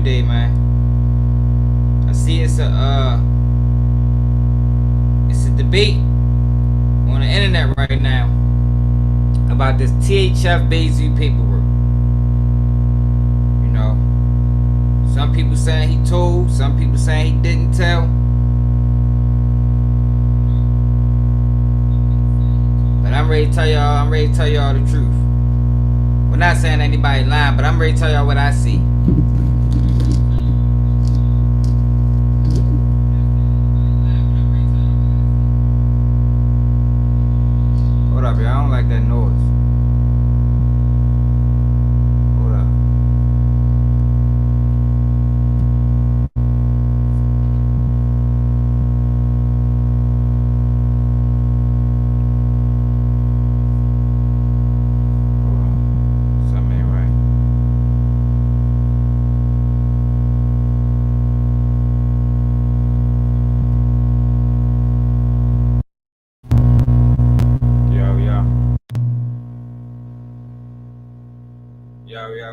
today, man. I see it's a debate on the internet right now about this THF Bayzoo paperwork. You know, some people saying he told, some people saying he didn't tell. But I'm ready to tell y'all the truth. We're not saying anybody lying, but I'm ready to tell y'all what I see. Hold up, y'all. I don't like that noise. Hold up. Something ain't right.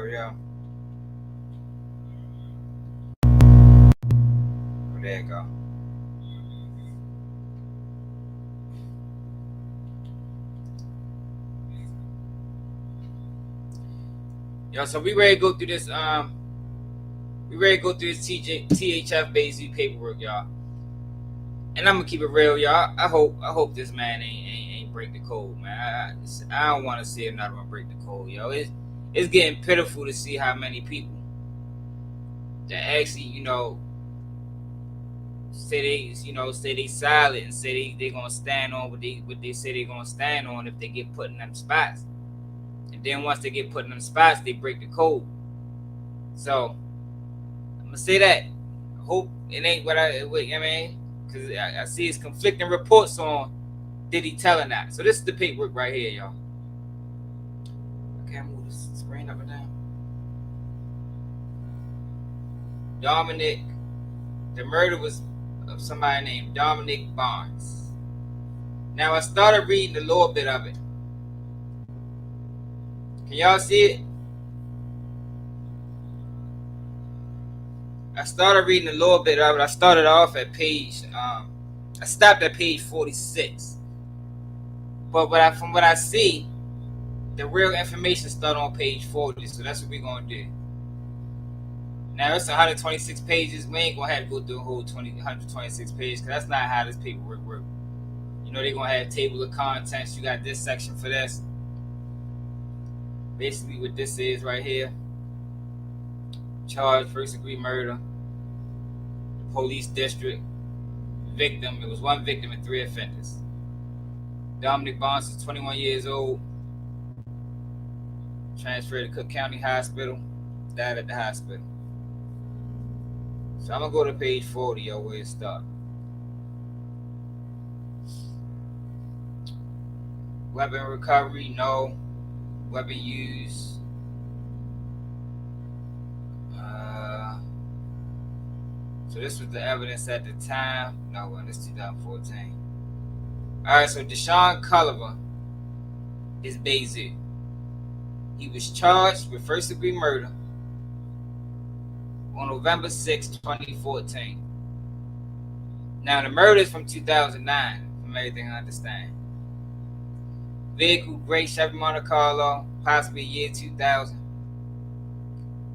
Yo. Oh, there you go. Yo, so we ready to go through this. We ready to go through this THF Bayzoo paperwork, y'all. And I'm gonna keep it real, y'all. I hope this man ain't break the code, man. I don't want to see another one break the code, yo. It's getting pitiful to see how many people that actually, say they silent and say they gonna stand on what they say they gonna stand on if they get put in them spots. And then once they get put in them spots, they break the code. So I'm gonna say that. I hope it ain't what I mean, because I see it's conflicting reports on did he tell or not. So this is the paperwork right here, y'all. Okay, I'm move this screen up and down. The murder was of somebody named Dominic Barnes. Now I started reading a little bit of it. Can y'all see it? I started reading a little bit of it. I started off at page, I stopped at page 46. But from what I see, the real information started on page 40. So that's what we're going to do. Now, it's 126 pages. We ain't going to have to go through a whole 126 pages because that's not how this paperwork works. They're going to have table of contents. You got this section for this. Basically, what this is right here. Charge, first degree murder. The police district. Victim. It was one victim and 3 offenders. Dominic Barnes is 21 years old. Transferred to Cook County Hospital. Died at the hospital. So I'm going to go to page 40, yo, where it starts. Weapon recovery, no. Weapon use. So this was the evidence at the time. No, this is 2014. Alright, so Deshaun Culliver is Bayzoo. He was charged with first degree murder on November 6, 2014. Now the murder is from 2009, from everything I understand. Vehicle gray Chevy Monte Carlo, possibly year 2000.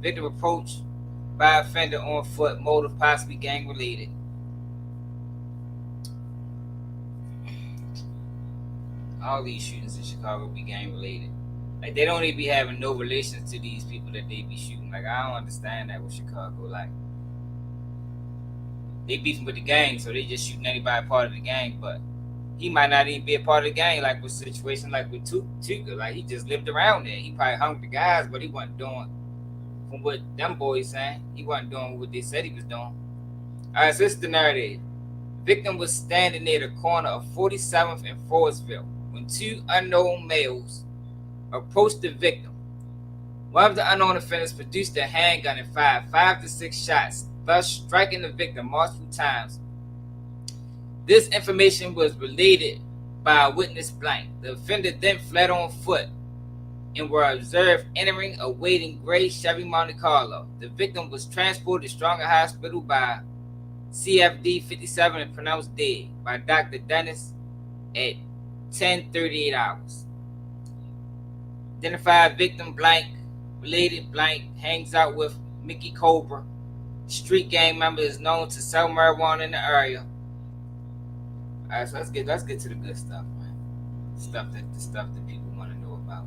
Victim approached by offender on foot, motive possibly gang related. All these shootings in Chicago be gang related. Like, they don't even be having no relations to these people that they be shooting. Like, I don't understand that with Chicago. Like, they beefing with the gang, so they just shooting anybody part of the gang. But he might not even be a part of the gang, like with situation like with Tuka. Like, he just lived around there. He probably hung with the guys, but he wasn't doing, from what them boys saying, he wasn't doing what they said he was doing. All right, so this is the narrative. Victim was standing near the corner of 47th and Forestville when 2 unknown males approached the victim. One of the unknown offenders produced a handgun and fired 5 to 6 shots, thus striking the victim multiple times. This information was related by a witness blank. The offender then fled on foot and were observed entering a waiting gray Chevy Monte Carlo. The victim was transported to Stronger Hospital by CFD 57 and pronounced dead by Dr. Dennis at 10:38 hours. Identified victim blank, related blank, hangs out with Mickey Cobra. Street gang member is known to sell marijuana in the area. Alright, so let's get to the good stuff, man. The stuff that people want to know about.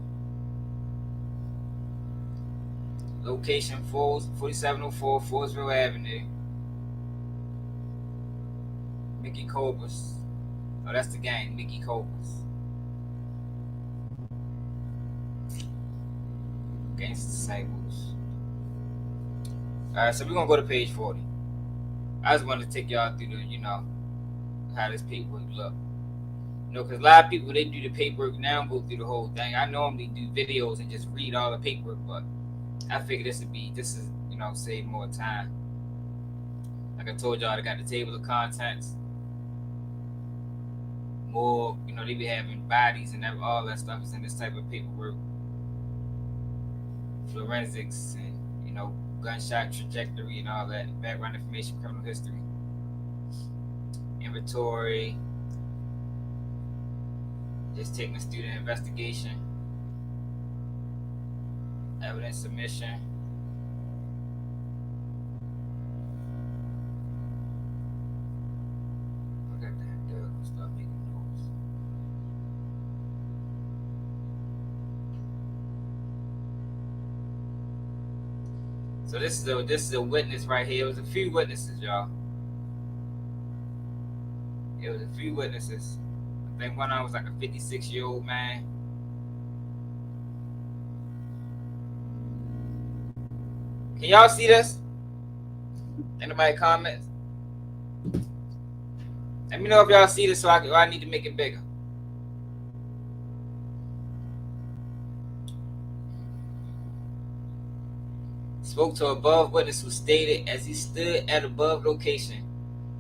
Location 4704 Forestville Avenue. Mickey Cobras. Oh, that's the gang, Mickey Cobras. Gangsta Disciples. Alright, so we're gonna go to page 40. I just wanted to take y'all through the, how this paperwork look. Because a lot of people, they do the paperwork now and go through the whole thing. I normally do videos and just read all the paperwork, but I figured this is, save more time. Like I told y'all, I got the table of contents. More, they be having bodies and all that stuff is in this type of paperwork. Forensics and, gunshot trajectory and all that. Background information, criminal history. Inventory. Just taking a student investigation. Evidence submission. Look at that, dude. Stop making noise. So this is a witness right here. It was a few witnesses, y'all. It was a few witnesses. I think one of them was like a 56-year-old man. Can y'all see this? Anybody comments? Let me know if y'all see this, so I need to make it bigger. Spoke to above witness who stated as he stood at above location,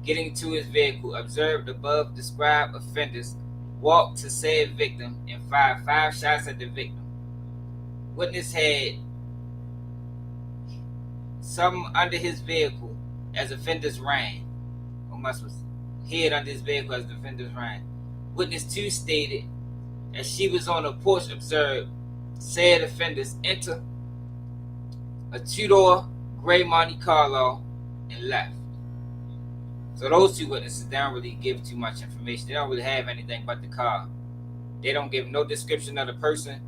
getting to his vehicle, observed above described offenders walk to said victim and fired 5 shots at the victim. Witness had something under his vehicle as offenders ran. Or must was hid under his vehicle as the offenders ran. Witness 2 stated as she was on a porch, observed said offenders enter a 2-door gray Monte Carlo and left. So those 2 witnesses, they don't really give too much information. They don't really have anything but the car. They don't give no description of the person,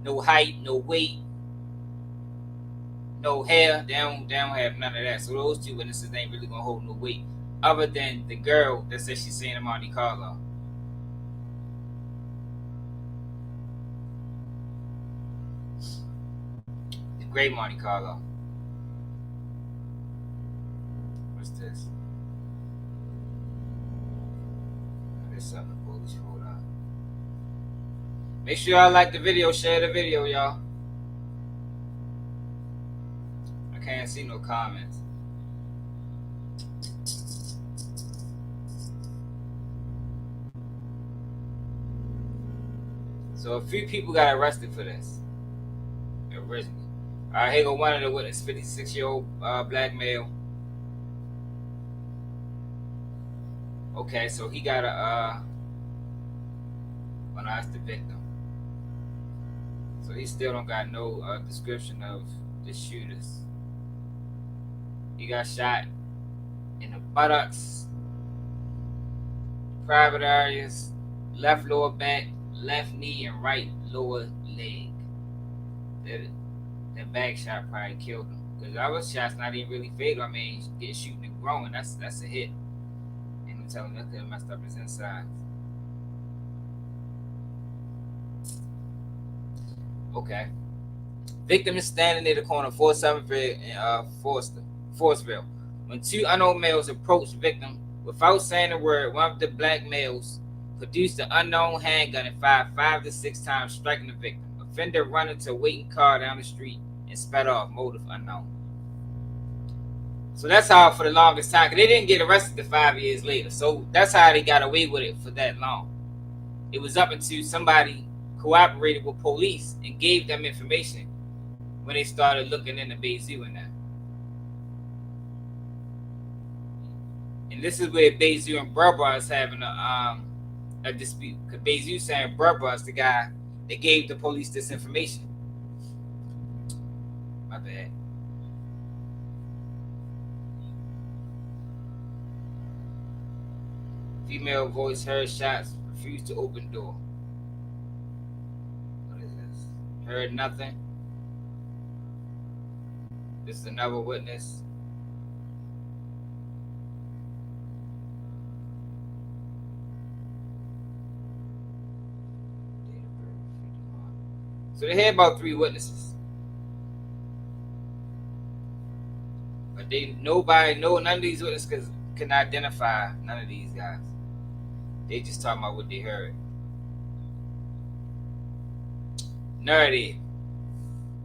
no height, no weight, no hair. They don't have none of that. So those 2 witnesses ain't really gonna hold no weight, other than the girl that says she's seen a Monte Carlo. The gray Monte Carlo. What's this? Something police. Hold on. Make sure y'all like the video, share the video, y'all. I can't see no comments. So a few people got arrested for this originally. All right, here go one of the witnesses, 56-year-old black male. Okay, so he got when I asked the victim. So he still don't got no description of the shooters. He got shot in the buttocks, private areas, left lower back, left knee, and right lower leg. That back shot probably killed him. Because other shots not even really fatal. I mean, get shooting and growing, that's a hit. Telling that could have messed up his insides. Okay. Victim is standing near the corner of 47th and Forestville when 2 unknown males approached victim without saying a word. One of the black males produced an unknown handgun and fired 5 to 6 times, striking the victim. Offender running to a waiting car down the street and sped off. Motive unknown. So that's how for the longest time, because they didn't get arrested to 5 years later. So that's how they got away with it for that long. It was up until somebody cooperated with police and gave them information when they started looking into Bayzoo and that. And this is where Bayzoo and Brubba is having a dispute. Because Bayzoo saying Brubba is the guy that gave the police this information. My bad. Female voice heard shots, refused to open door. What is this? Heard nothing. This is another witness. So they had about 3 witnesses. But none of these witnesses can identify none of these guys. They just talking about what they heard. Narrative.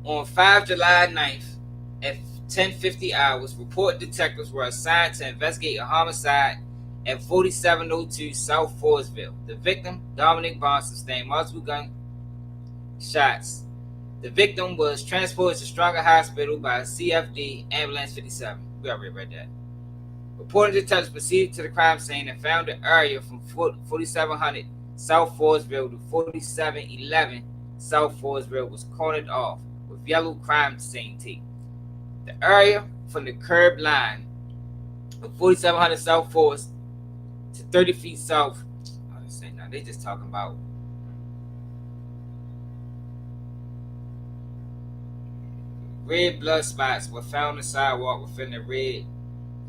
On 5 July 9th at 10:50 hours, report detectives were assigned to investigate a homicide at 4702 South Forestville. The victim, Dominic Bond, sustained multiple gunshots. The victim was transported to Stronger Hospital by CFD Ambulance 57. We already read that. Reporting detectives proceeded to the crime scene and found the area from 4700 South Forestville to 4711 South Forestville was cornered off with yellow crime scene tape. The area from the curb line of 4700 South Forest to 30 feet south. Now they just talking about red blood spots were found on the sidewalk within the red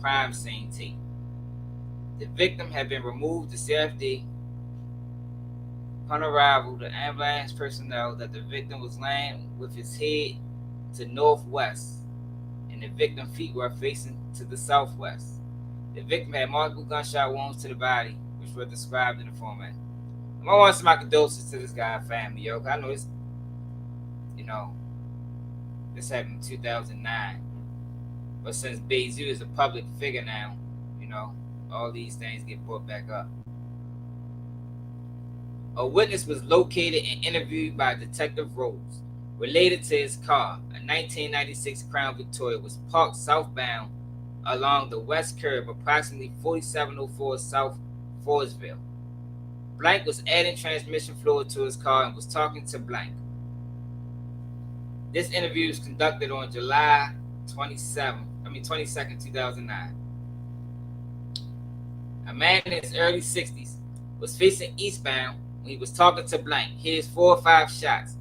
crime scene tape. The victim had been removed to CFD. Upon arrival, the ambulance personnel that the victim was laying with his head to northwest and the victim's feet were facing to the southwest. The victim had multiple gunshot wounds to the body, which were described in the format. I want some condolences to this guy's family, yo. I know it's, this happened in 2009. But since Bayzoo is a public figure now, all these things get brought back up. A witness was located and interviewed by Detective Rose. Related to his car, a 1996 Crown Victoria was parked southbound along the west curb, approximately 4704 South Forestville. Blank was adding transmission fluid to his car and was talking to Blank. This interview was conducted on July 22nd, 2009. A man in his early 60s was facing eastbound when he was talking to Blank. Here's 4 or 5 shots.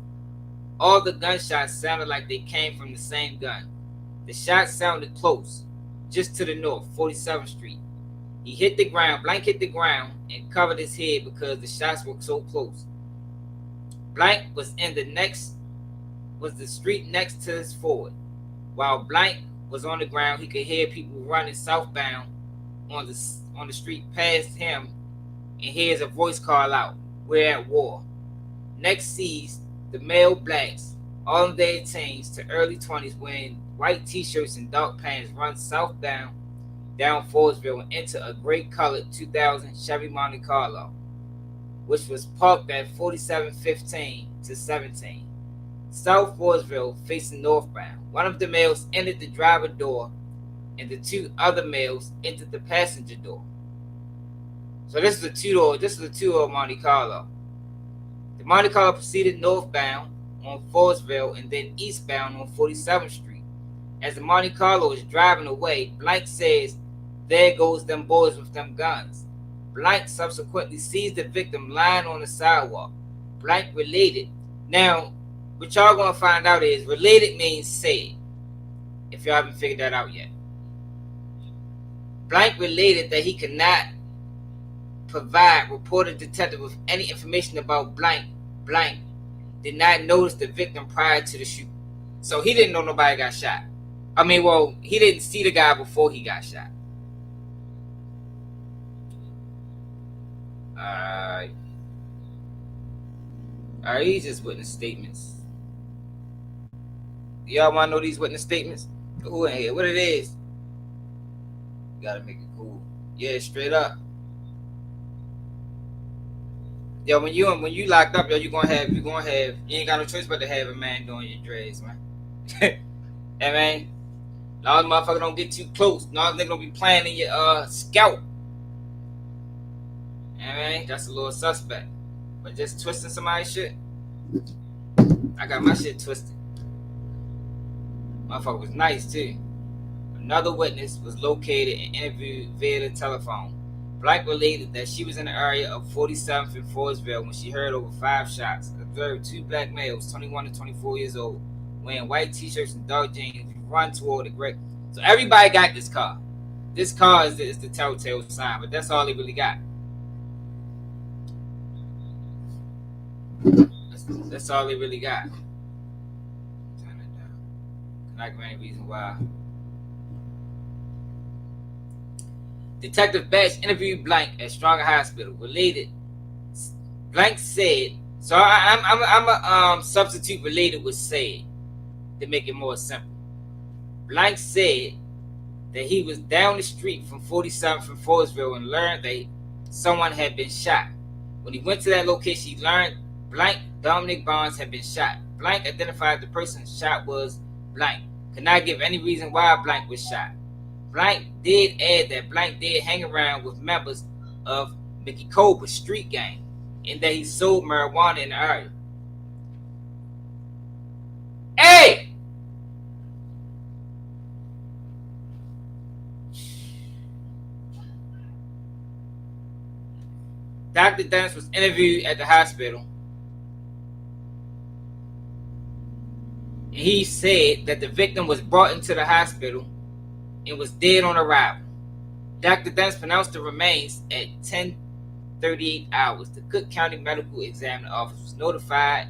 All the gunshots sounded like they came from the same gun. The shots sounded close, just to the north, 47th Street. He hit the ground. Blank hit the ground and covered his head because the shots were so close. Blank was the street next to his forward. While Blank was on the ground, he could hear people running southbound on the street past him and hears a voice call out, "We're at war." Next sees the male blacks, all in their teens to early 20s, wearing white t-shirts and dark pants, run southbound down Forestville and into a gray-colored 2000 Chevy Monte Carlo, which was parked at 4715 to 17. South Forestville facing northbound. One of the males entered the driver door and the 2 other males entered the passenger door. So this is a two-door Monte Carlo. The Monte Carlo proceeded northbound on Forestville and then eastbound on 47th Street. As the Monte Carlo is driving away, Blank says, "There goes them boys with them guns." Blank subsequently sees the victim lying on the sidewalk. Blank related. Now, what y'all gonna find out is related means said, if y'all haven't figured that out yet. Blank related that he could not provide reported detective with any information about Blank. Blank did not notice the victim prior to the shoot. So he didn't know nobody got shot. He didn't see the guy before he got shot. Alright, these just witness statements. Y'all want to know these witness statements? Who in here? What it is? You gotta make it cool. Yeah, straight up. Yo, when you locked up, yo, you ain't got no choice but to have a man doing your dreads, man. Hey, man, long as motherfucker don't get too close, long as they gonna be playing in your scalp. Hey, man, that's a little suspect. But just twisting somebody's shit, I got my shit twisted. Motherfucker was nice too. Another witness was located and interviewed via the telephone. Blank related that she was in the area of 47th and Forestville when she heard over 5 shots. Observed 2 black males, 21 and 24 years old, wearing white t-shirts and dark jeans, run toward the gray. So everybody got this car. This car is the telltale sign, but that's all they really got. That's all they really got. Turn it down. Not any reason why. Detective Batch interviewed Blank at Stronger Hospital. Related, Blank said. So I'm a substitute related with said to make it more simple. Blank said that he was down the street from 47th and Forestville and learned that someone had been shot. When he went to that location, he learned Blank Dominic Barnes had been shot. Blank identified the person shot was Blank. Could not give any reason why Blank was shot. Blank did add that Blank did hang around with members of Mickey Cobra's street gang and that he sold marijuana in the area. Hey! Dr. Didnt was interviewed at the hospital. And he said that the victim was brought into the hospital and was dead on arrival. Dr. Didnt pronounced the remains at 10:38 hours. The Cook County Medical Examiner Office was notified.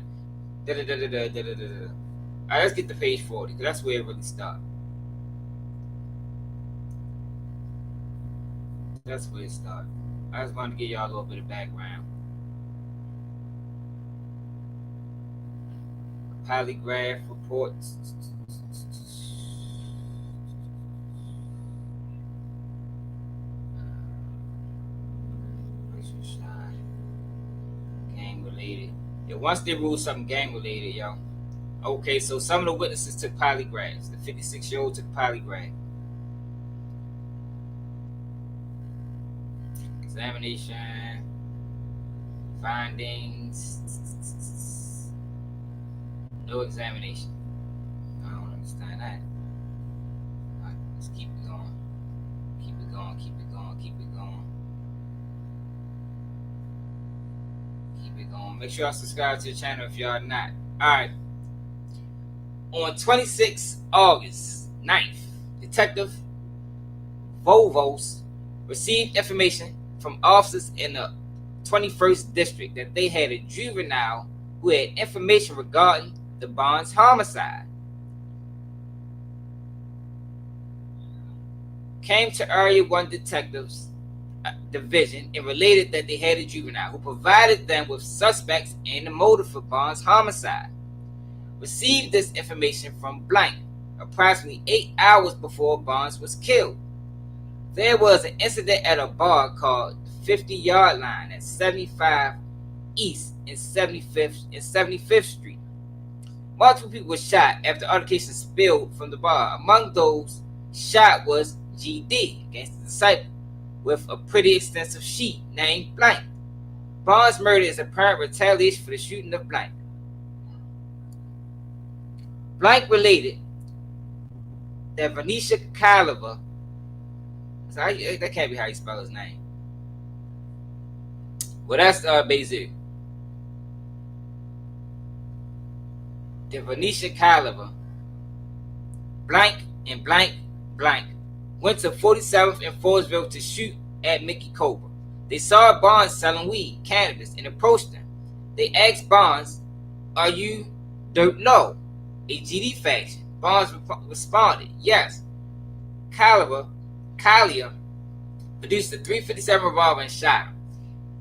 All right, let's get to page 40 because that's where it really started. That's where it started. I just wanted to give y'all a little bit of background. Polygraph reports. Gang related. Yeah, once they ruled something gang related, yo. Okay, so some of the witnesses took polygraphs. The 56-year-old took polygraph. Examination. Findings. No examination. I don't understand that. All right, let's keep it going. Keep it going, keep it going, keep it going. Keep it going. Make sure y'all subscribe to the channel if y'all not. Alright. On 26 August 9th, Detective Vovos received information from officers in the 21st District that they had a juvenile who had information regarding the Barnes homicide. Came to Area 1 Detectives Division and related that they had a juvenile who provided them with suspects in the motive for Barnes homicide. Received this information from Blank approximately 8 hours before Barnes was killed. There was an incident at a bar called 50-Yard Line at 75 East and 75th Street. Multiple people were shot after altercation spilled from the bar. Among those shot was GD against the disciple with a pretty extensive sheet named Blank. Barnes' murder is apparent retaliation for the shooting of Blank. Blank related that Venetia Caliver, that can't be how you spell his name. Well, that's Bayzoo. The Venetia Caliver, Blank and Blank Blank went to 47th and Forestville to shoot at Mickey Cobra. They saw Barnes selling weed, cannabis, and approached him. They asked Barnes, "Are you Dirt No, a GD faction?" Barnes responded, "Yes." Collier produced a .357 revolver and shot him.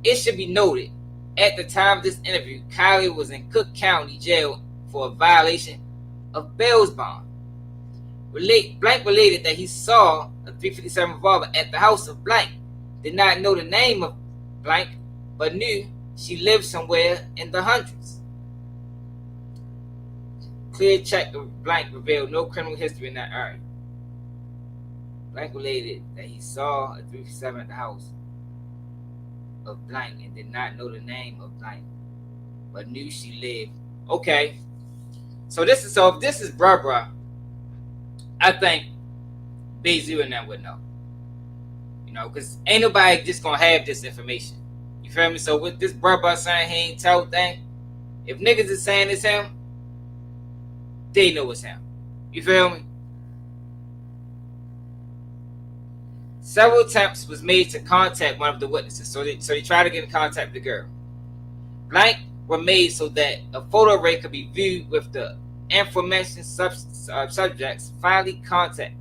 It should be noted, at the time of this interview, Collier was in Cook County Jail for a violation of bail bond. Blank related that he saw a .357 revolver at the house of Blank. Did not know the name of Blank, but knew she lived somewhere in the hundreds. Clear check of blank revealed no criminal history in that area. Blank related that he saw a 357 at the house of blank and did not know the name of blank, but knew she lived. Okay, so if this is bruh, I think Bayzoo and them would know. You know, because ain't nobody just gonna have this information. You feel me? So with this bruh saying he ain't tell thing, if niggas is saying it's him, they know it's him. You feel me? Several attempts was made to contact one of the witnesses, so they tried to get in contact with the girl. Blank were made so that a photo array could be viewed with the aforementioned subjects. Finally contact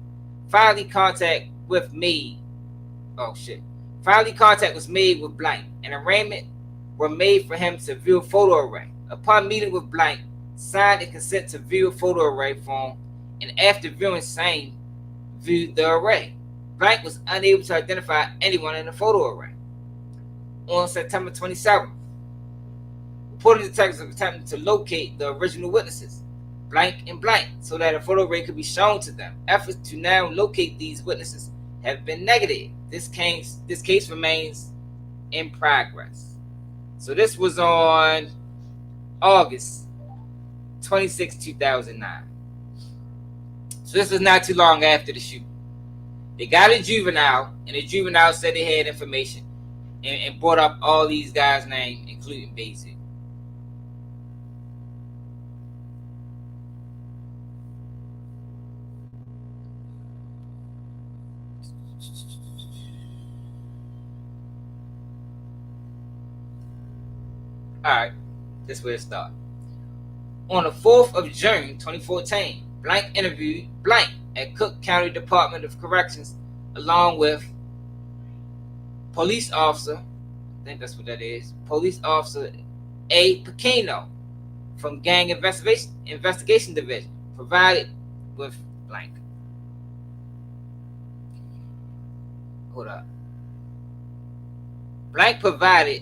with me. Oh shit. Finally contact was made with blank. An arraignment were made for him to view a photo array. Upon meeting with blank, signed a consent to view a photo array form, and after viewing same, viewed the array. Blank was unable to identify anyone in the photo array. On September 27th, reported detectives attempted to locate the original witnesses, blank and blank, so that a photo array could be shown to them. Efforts to now locate these witnesses have been negative. This case remains in progress. So this was on August 26, 2009. So this was not too long after the shooting. They got a Juvenile, and the Juvenile said they had information and brought up all these guys' names, including Bayzoo. Alright, this is where it started. On the 4th of June 2014, blank interviewed blank at Cook County Department of Corrections along with police officer, I think that's what that is, police officer A. Pequeno from Gang Investigation Division, provided with blank. Hold up. Blank provided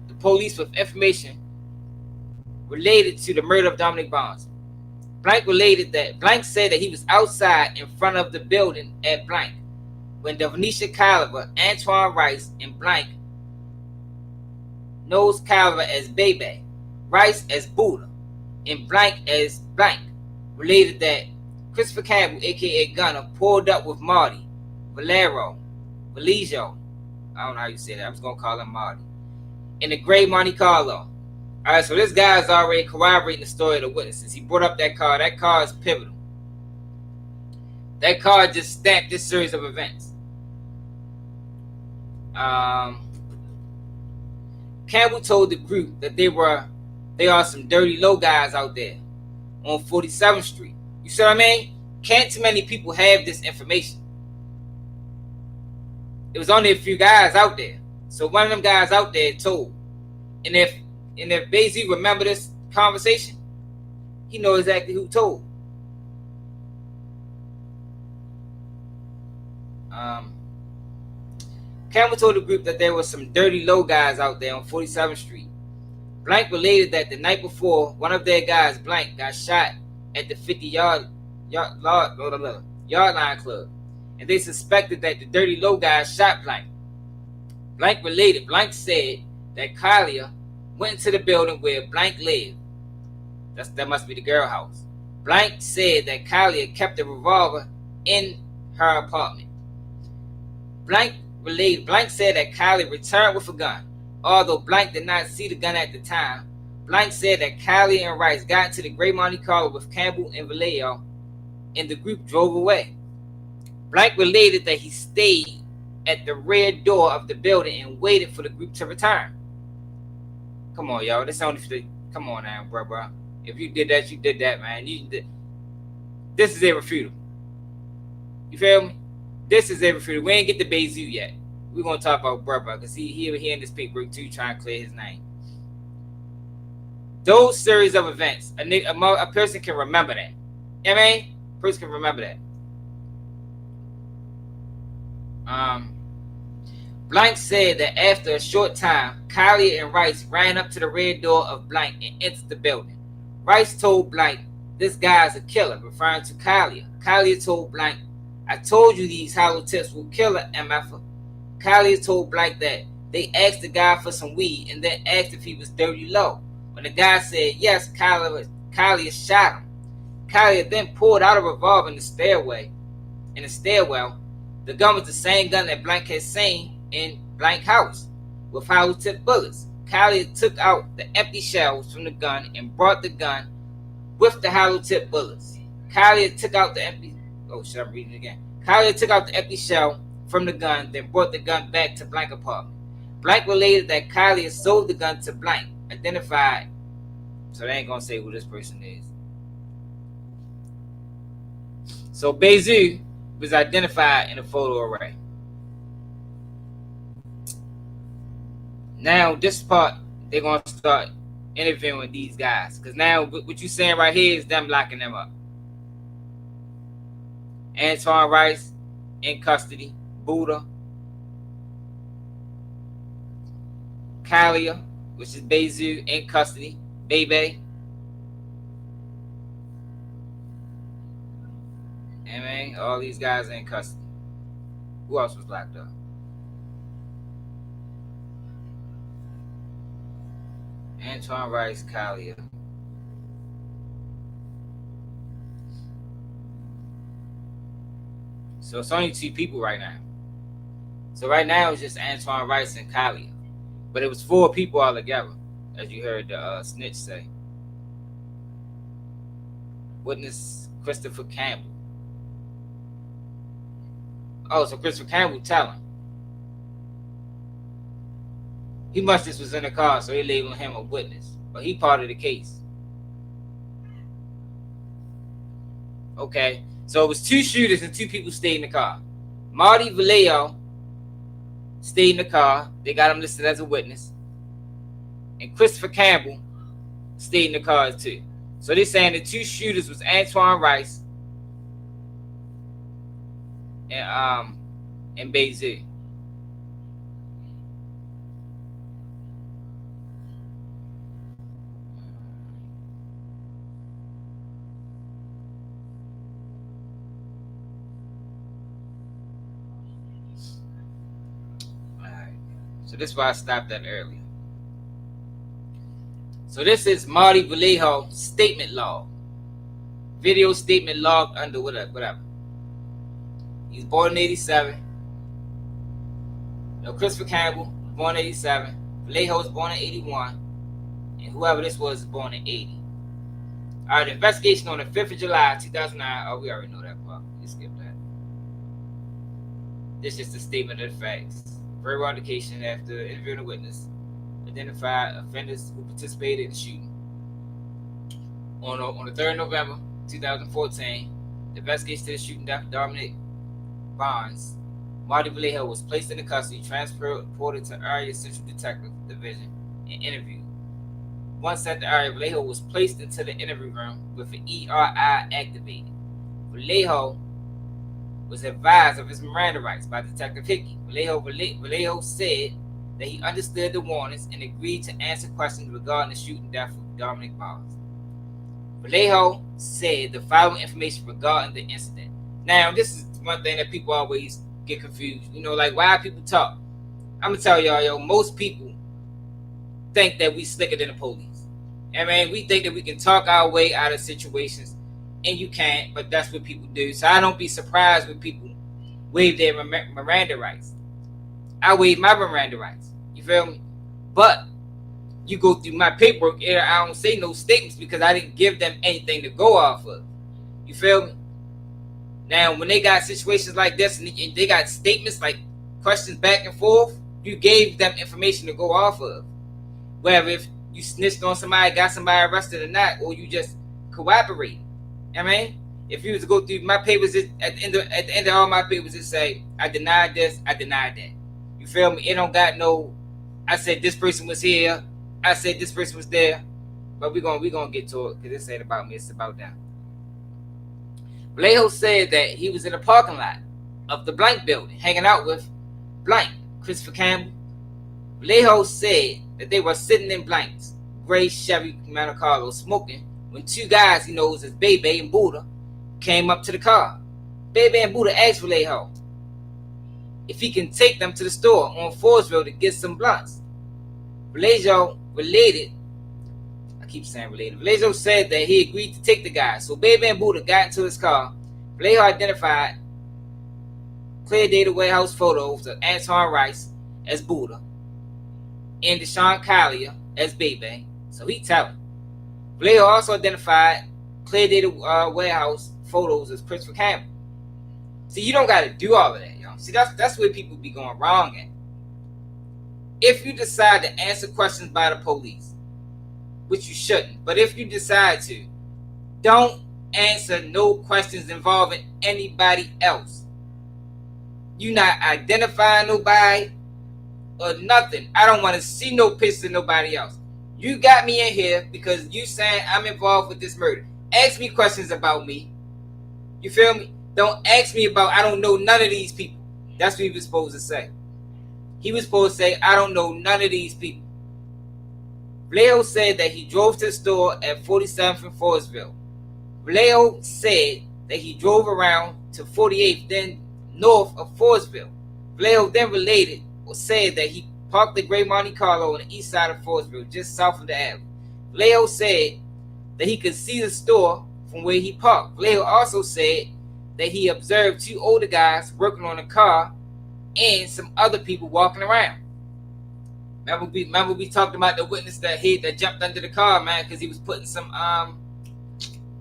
the police with information related to the murder of Dominic Barnes. Blank said that he was outside in front of the building at blank when the Venetia Caliber, Antoine Rice, and blank knows Caliber as Bebe, Rice as Buddha, and blank as blank, related that Christopher Campbell, aka Gunner, pulled up with Marty Vallejo, I don't know how you say that, I'm just gonna call him Marty, in the gray Monte Carlo. Alright, so this guy's already corroborating the story of the witnesses. He brought up that car. That car is pivotal. That car just stamped this series of events. Campbell told the group that they are some dirty low guys out there on 47th Street. You see what I mean? Can't too many people have this information. It was only a few guys out there. So one of them guys out there told. And if Bayzoo remember this conversation, he knows exactly who told. Campbell told the group that there were some dirty low guys out there on 47th Street. Blank related that the night before, one of their guys, blank, got shot at the 50-yard line club, and they suspected that the dirty low guys shot blank. Blank said that Kalia went into the building where blank lived. That must be the girl house. Blank said that Kalia kept a revolver in her apartment. Blank said that Kalia returned with a gun. Although blank did not see the gun at the time, blank said that Kalia and Rice got into the gray Monte Carlo with Campbell and Vallejo, and the group drove away. Blank related that he stayed at the rear door of the building and waited for the group to return. Come on, y'all. Come on now, bro. If you did that, you did that, man. This is irrefutable. You feel me? This is irrefutable. We ain't get the Bayzoo yet. We're going to talk about bro, because he in this paperwork too, trying to clear his name. Those series of events, a person can remember that. You know what I mean? A person can remember that. Blank said that after a short time, Collier and Rice ran up to the rear door of Blank and entered the building. Rice told Blank, "This guy's a killer," referring to Collier. Collier told Blank, "I told you these hollow tips will kill an MFer." Collier told Blank that they asked the guy for some weed and then asked if he was dirty low. When the guy said yes, Collier shot him. Collier then pulled out a revolver in the stairwell. The gun was the same gun that Blank had seen in Blank house with hollow tip bullets. Collier took out the empty shells from the gun and brought the gun with the hollow tip bullets. Collier took out the empty Collier took out the empty shell from the gun, then brought the gun back to Blank apartment. Blank related that Collier sold the gun to Blank, identified, so they ain't gonna say who this person is. So Bayzoo was identified in a photo array. Now this part, they're gonna start interviewing these guys, because now what you saying right here is them locking them up. Antoine Rice in custody, Buddha, Collier, which is Bayzoo, in custody, Bebe. I mean, all these guys are in custody. Who else was locked up? Antoine Rice, Collier. So it's only 2 people right now. So right now it's just Antoine Rice and Collier. But it was 4 people all together, as you heard the snitch say. Witness Christopher Campbell. Oh, so Christopher Campbell telling. He must just was in the car, so they labeled him a witness. But he part of the case. Okay, so it was 2 shooters and 2 people stayed in the car. Marty Vallejo stayed in the car. They got him listed as a witness. And Christopher Campbell stayed in the car too. So they're saying the 2 shooters was Antoine Rice and Bayzoo. So this is why I stopped that earlier. So this is Marty Vallejo statement log. Video statement log under whatever. He's born in 87. Christopher Campbell, born in 87. Vallejo was born in 81. And whoever this was born in 80. All right, the investigation on the 5th of July, 2009. Oh, we already know that part. We skip that. This is the statement of the facts. Verbal indication after interviewing a witness, identified offenders who participated in the shooting. On the 3rd of November 2014, the investigation to the shooting death of Dominic Barnes, Marty Vallejo was placed into custody, transported to Area Central Detective Division, and interviewed. Once at the area, Vallejo was placed into the interview room with an ERI activated. Vallejo was advised of his Miranda rights by Detective Hickey. Vallejo said that he understood the warnings and agreed to answer questions regarding the shooting death of Dominic Barnes. Vallejo said the following information regarding the incident. Now, this is one thing that people always get confused. You know, like, why people talk? I'm going to tell y'all, most people think that we slicker than the police. I mean, we think that we can talk our way out of situations, and you can't, but that's what people do. So I don't be surprised when people waive their Miranda rights. I waive my Miranda rights. You feel me? But you go through my paperwork, and I don't say no statements because I didn't give them anything to go off of. You feel me? Now, when they got situations like this and they got statements like questions back and forth, you gave them information to go off of. Whether if you snitched on somebody, got somebody arrested or not, or you just cooperate. I mean, if you was to go through my papers, at the end of all my papers, it say, I denied this, I denied that. You feel me? It don't got no, I said this person was here, I said this person was there. But we gonna get to it, because this ain't about me, it's about them. Vallejo said that he was in the parking lot of the blank building, hanging out with blank, Christopher Campbell, Vallejo said that they were sitting in Blank's gray Chevy Monte Carlo smoking when two guys he knows as Bebe and Buddha came up to the car. Bebe and Buddha asked Vallejo if he can take them to the store on Forestville to get some blunts. Vallejo said that he agreed to take the guys. So Bebe and Buddha got into his car. Vallejo identified clear data warehouse photos of Antoine Rice as Buddha and Deshaun Collier as Bebe. So he tell him. Vallejo also identified clear data warehouse photos as Christopher Campbell. See, you don't got to do all of that, y'all. See, that's where people be going wrong at. If you decide to answer questions by the police, which you shouldn't, but if you decide to, don't answer no questions involving anybody else. You not identifying nobody or nothing. I don't want to see no pictures of nobody else. You got me in here because you saying I'm involved with this murder. Ask me questions about me. You feel me? Don't ask me about, I don't know none of these people. That's what he was supposed to say. He was supposed to say, I don't know none of these people. Vallejo said that he drove to the store at 47th and Forestville. Vallejo said that he drove around to 48th, then north of Forestville. Vallejo then related or said that he parked the gray Monte Carlo on the east side of Forestville, just south of the avenue. Vallejo said that he could see the store from where he parked. Vallejo also said that he observed two older guys working on a car and some other people walking around. Remember we talked about the witness that jumped under the car, man, because he was putting some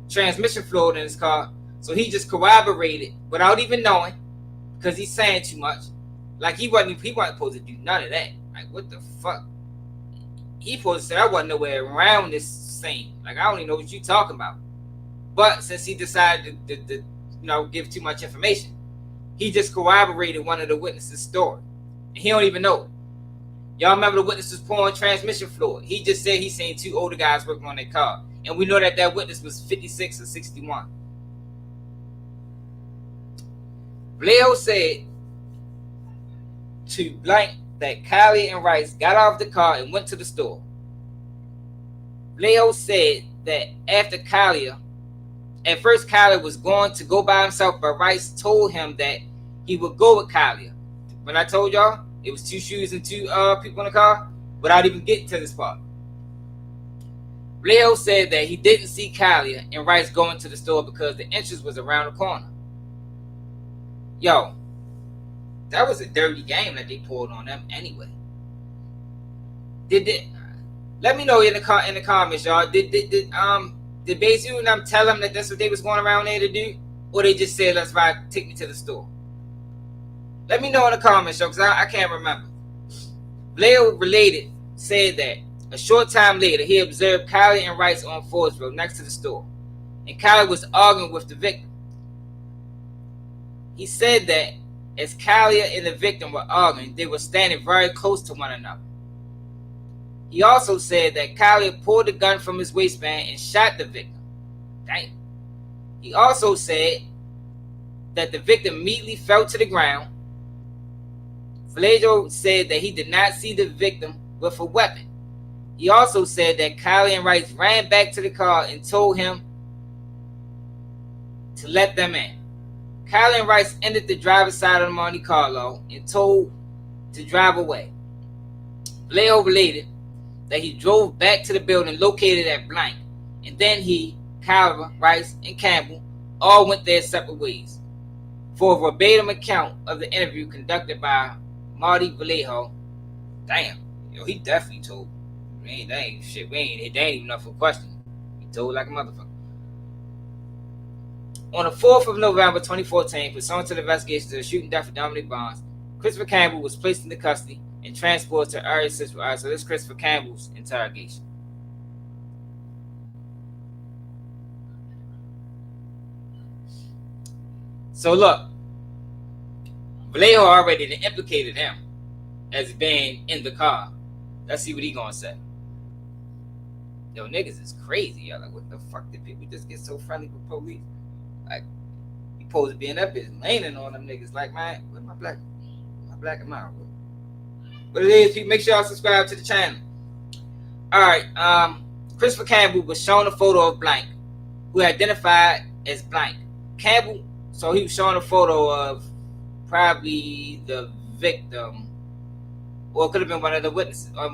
transmission fluid in his car. So he just corroborated without even knowing, because he's saying too much. Like he wasn't supposed to do none of that. Like, what the fuck? He supposed to say I wasn't nowhere around this scene. Like, I don't even know what you talking about. But since he decided to give too much information, he just corroborated one of the witnesses' story. And he don't even know it. Y'all remember the witness was pouring transmission fluid. He just said he seen two older guys working on their car. And we know that witness was 56 or 61. Vallejo said to Blank that Kylie and Rice got out of the car and went to the store. Vallejo said that after at first Kylie was going to go by himself, but Rice told him that he would go with Kylie. When I told y'all, it was two shoes and two people in the car without even getting to this part. Vallejo said that he didn't see Kylie and Rice going to the store because the entrance was around the corner. Yo, that was a dirty game that they pulled on them anyway. Let me know in the comments, y'all. Did Bayzoo and them tell them that that's what they was going around there to do, or they just said let's ride, take me to the store? Let me know in the comments, y'all, because I can't remember. Vallejo said that a short time later he observed Kylie and Rice on Forestville next to the store, and Kylie was arguing with the victim. He said that as Kylie and the victim were arguing, they were standing very close to one another. He also said that Kylie pulled a gun from his waistband and shot the victim. Damn. He also said that the victim immediately fell to the ground. Vallejo said that he did not see the victim with a weapon. He also said that Kylie and Rice ran back to the car and told him to let them in. Kylie and Rice entered the driver's side of the Monte Carlo and told to drive away. Vallejo related that he drove back to the building located at Blank, and then he, Kylie, Rice, and Campbell all went their separate ways. For a verbatim account of the interview conducted by Marty Vallejo, damn, yo, he definitely told. That ain't even enough for a question. He told like a motherfucker. On the 4th of November 2014, pursuant to the investigation to the shooting death of Dominic Barnes, Christopher Campbell was placed into custody and transported to Area Central. All right, so this is Christopher Campbell's interrogation. So look, Vallejo already implicated him as being in the car. Let's see what he gonna say. Yo, niggas is crazy. Y'all like, what the fuck did people just get so friendly with police? Like, he supposed to be in that bitch leaning on them niggas. Like, man, where's my black and my bro? But it is, people, make sure y'all subscribe to the channel. Alright, Christopher Campbell was shown a photo of blank, who identified as blank. Campbell, so he was showing a photo of probably the victim, or it could have been one of the witnesses, or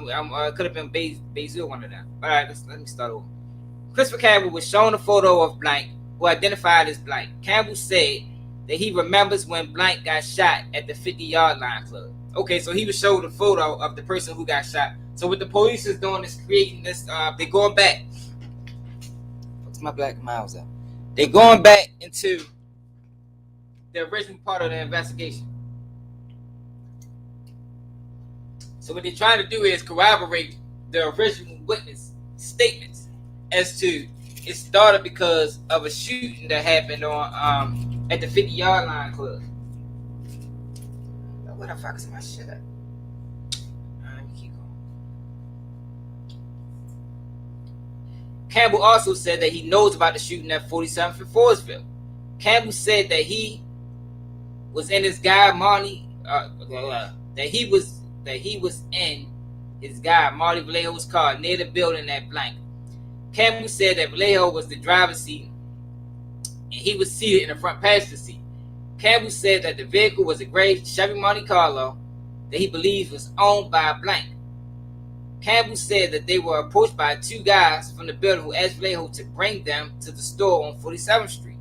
it could have been Bayzoo, one of them. Alright, let me start over. Christopher Campbell was shown a photo of blank, who identified as blank. Campbell said that he remembers when blank got shot at the 50-yard line club. Okay, so he was showed a photo of the person who got shot. So what the police is doing is creating this, they're going back. What's my black mouse at? They're going back into the original part of the investigation. So what they're trying to do is corroborate the original witness statements as to it started because of a shooting that happened on at the 50-yard line club. Where the fuck is my shit at? Let me keep going. Campbell also said that he knows about the shooting at 47th and Forestville. Campbell said that he was in his guy Marty, that he was in his guy Marty Vallejo's car near the building at blank. Campbell said that Vallejo was the driver's seat and he was seated in the front passenger seat. Campbell said that the vehicle was a gray Chevy Monte Carlo that he believes was owned by blank. Campbell said that they were approached by two guys from the building who asked Vallejo to bring them to the store on 47th Street.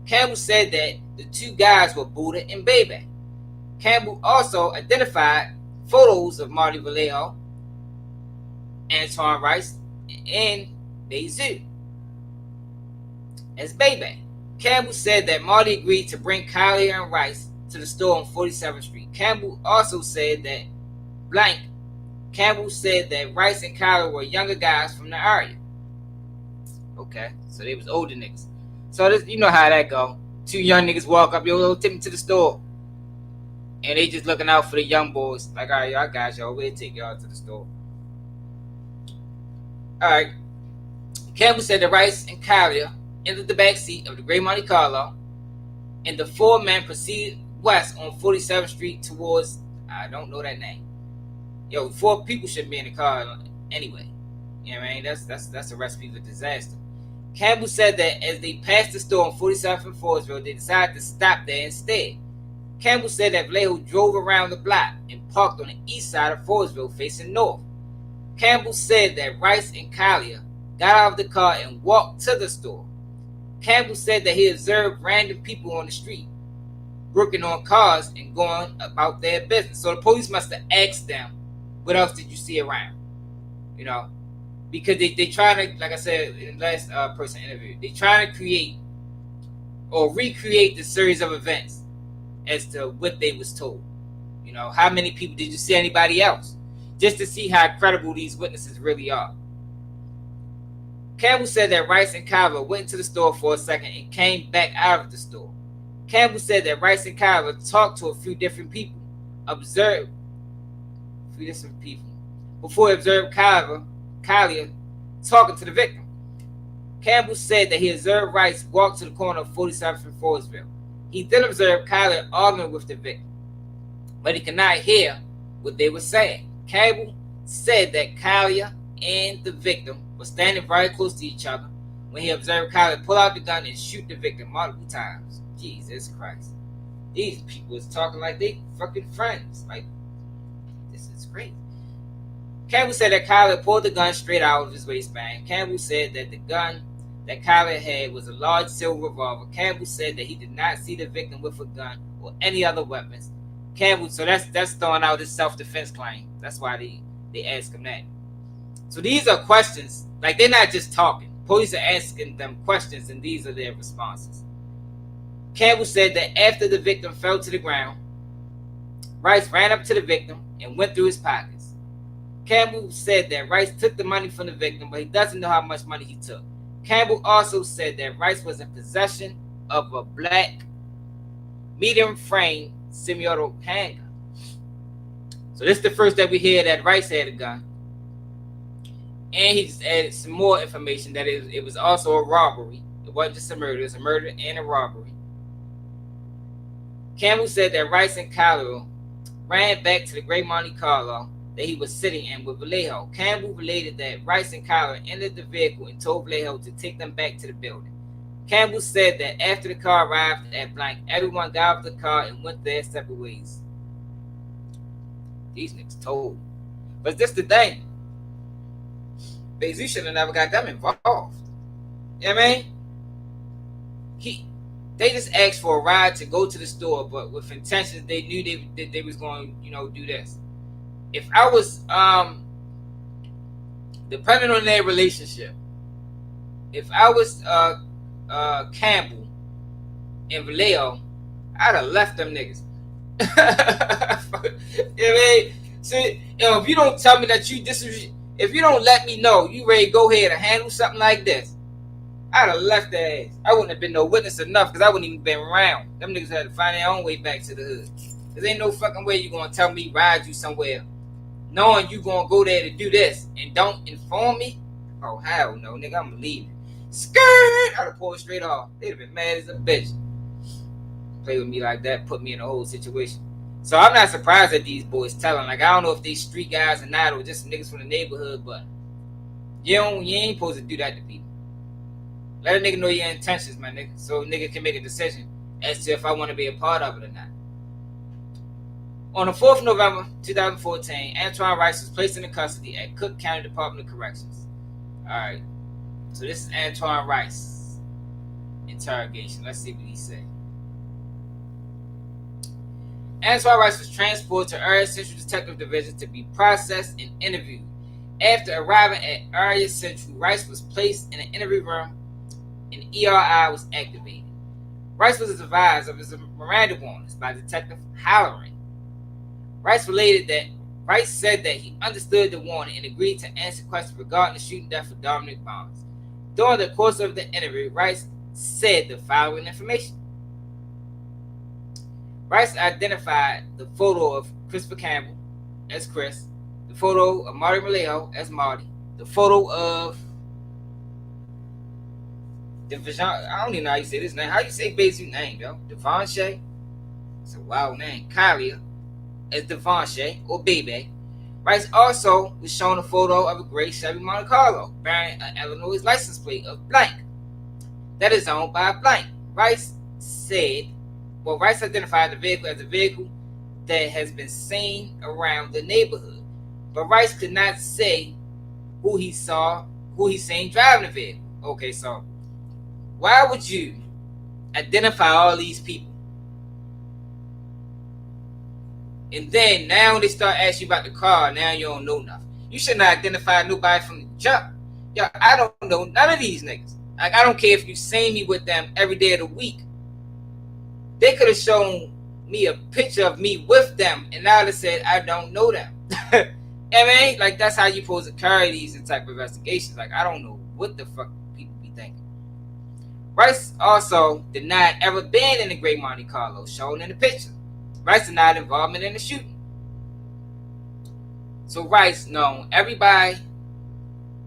Campbell said that the two guys were Buddha and Baby. Campbell also identified photos of Marty Vallejo, Antoine Rice, and Bayzoo as Baby. Campbell said that Marty agreed to bring Kylie and Rice to the store on 47th Street. Campbell also said that Campbell said that Rice and Kylie were younger guys from the area. Okay, so they was older niggas. So this, you know how that go. Two young niggas walk up, yo, take me to the store. And they just looking out for the young boys. Like, all right, y'all got y'all. We'll take y'all to the store. All right. Campbell said that Rice and Kylie entered the back seat of the gray Monte Carlo, and the four men proceeded west on 47th Street towards, I don't know that name. Yo, four people shouldn't be in the car anyway. You know what I mean? That's a recipe for disaster. Campbell said that as they passed the store on 47th and Forestville, they decided to stop there instead. Campbell said that Vallejo drove around the block and parked on the east side of Forestville facing north. Campbell said that Rice and Kylie got out of the car and walked to the store. Campbell said that he observed random people on the street working on cars and going about their business. So the police must have asked them, what else did you see around? You know, because they trying to, like I said in the last person interview, they trying to create or recreate the series of events as to what they was told. You know, how many people did you see anybody else? Just to see how credible these witnesses really are. Campbell said that Rice and Kylie went into the store for a second and came back out of the store. Campbell said that Rice and Kylie talked to a few different people, observed a few different people, before he observed Kylie talking to the victim. Campbell said that he observed Rice walk to the corner of 47th and Forestville. He then observed Kylie arguing with the victim, but he could not hear what they were saying. Campbell said that Kylie and the victim were standing very close to each other when he observed Kylie pull out the gun and shoot the victim multiple times. Jesus Christ. These people is talking like they fucking friends. Like, this is crazy. Campbell said that Kylie pulled the gun straight out of his waistband. Campbell said that the gun that Kylie had was a large silver revolver. Campbell said that he did not see the victim with a gun or any other weapons. Campbell, so that's throwing out his self-defense claim. That's why they asked him that. So these are questions, like they're not just talking. Police are asking them questions and these are their responses. Campbell said that after the victim fell to the ground, Rice ran up to the victim and went through his pockets. Campbell said that Rice took the money from the victim, but he doesn't know how much money he took. Campbell also said that Rice was in possession of a black medium frame semi-auto handgun. So this is the first that we hear that Rice had a gun. And he just added some more information that it was also a robbery. It wasn't just a murder, it was a murder and a robbery. Campbell said that Rice and Kylie ran back to the gray Monte Carlo that he was sitting in with Vallejo. Campbell related that Rice and Kyler entered the vehicle and told Vallejo to take them back to the building. Campbell said that after the car arrived at blank, everyone got out of the car and went their separate ways. These niggas told. But this the thing. Bayzoo should have never got them involved. You know what I mean? They just asked for a ride to go to the store, but with intentions they knew they was going to, do this. If I was, depending on their relationship, if I was Campbell and Vallejo, I'd have left them niggas. You know what I mean? So, if you don't tell me that if you don't let me know you ready to go ahead and handle something like this, I'd have left their ass. I wouldn't have been no witness enough because I wouldn't even been around. Them niggas had to find their own way back to the hood. Because ain't no fucking way you gonna tell me ride you somewhere knowing you gonna go there to do this and don't inform me. Oh, hell no, nigga, I'm gonna leave. Skirt! I'd have pulled straight off. They'd have been mad as a bitch. Play with me like that, put me in a whole situation. So I'm not surprised that these boys telling. Like, I don't know if they street guys or not, or just some niggas from the neighborhood, but you ain't supposed to do that to people. Let a nigga know your intentions, my nigga, so a nigga can make a decision as to if I want to be a part of it or not. On the 4th of November 2014, Antoine Rice was placed into custody at Cook County Department of Corrections. Alright, so this is Antoine Rice. Interrogation. Let's see what he said. Antoine Rice was transported to Area Central Detective Division to be processed and interviewed. After arriving at Area Central, Rice was placed in an interview room and ERI was activated. Rice was advised of his Miranda warnings by Detective Halloran. Rice said that he understood the warning and agreed to answer questions regarding the shooting death of Dominic Barnes. During the course of the interview, Rice said the following information. Rice identified the photo of Christopher Campbell as Chris, the photo of Marty Vallejo as Marty, the photo of I don't even know how you say this name. How you say Bayzoo name, yo? Devonshea? It's a wild name. Kylia as Devonshea or Baby. Rice also was shown a photo of a gray Chevy Monte Carlo bearing an Illinois license plate of blank that is owned by blank. Rice identified the vehicle as a vehicle that has been seen around the neighborhood, but Rice could not say who he seen driving the vehicle. Okay, so why would you identify all these people? And then now when they start asking you about the car, now you don't know nothing. You shouldn't identify nobody from the jump. Yo, I don't know none of these niggas. Like, I don't care if you seen me with them every day of the week. They could have shown me a picture of me with them, and now they said I don't know them. I mean, like, that's how you supposed to carry these type of investigations. Like, I don't know what the fuck people be thinking. Rice also denied ever being in the gray Monte Carlo shown in the picture. Rice denied involvement in the shooting. So Rice known everybody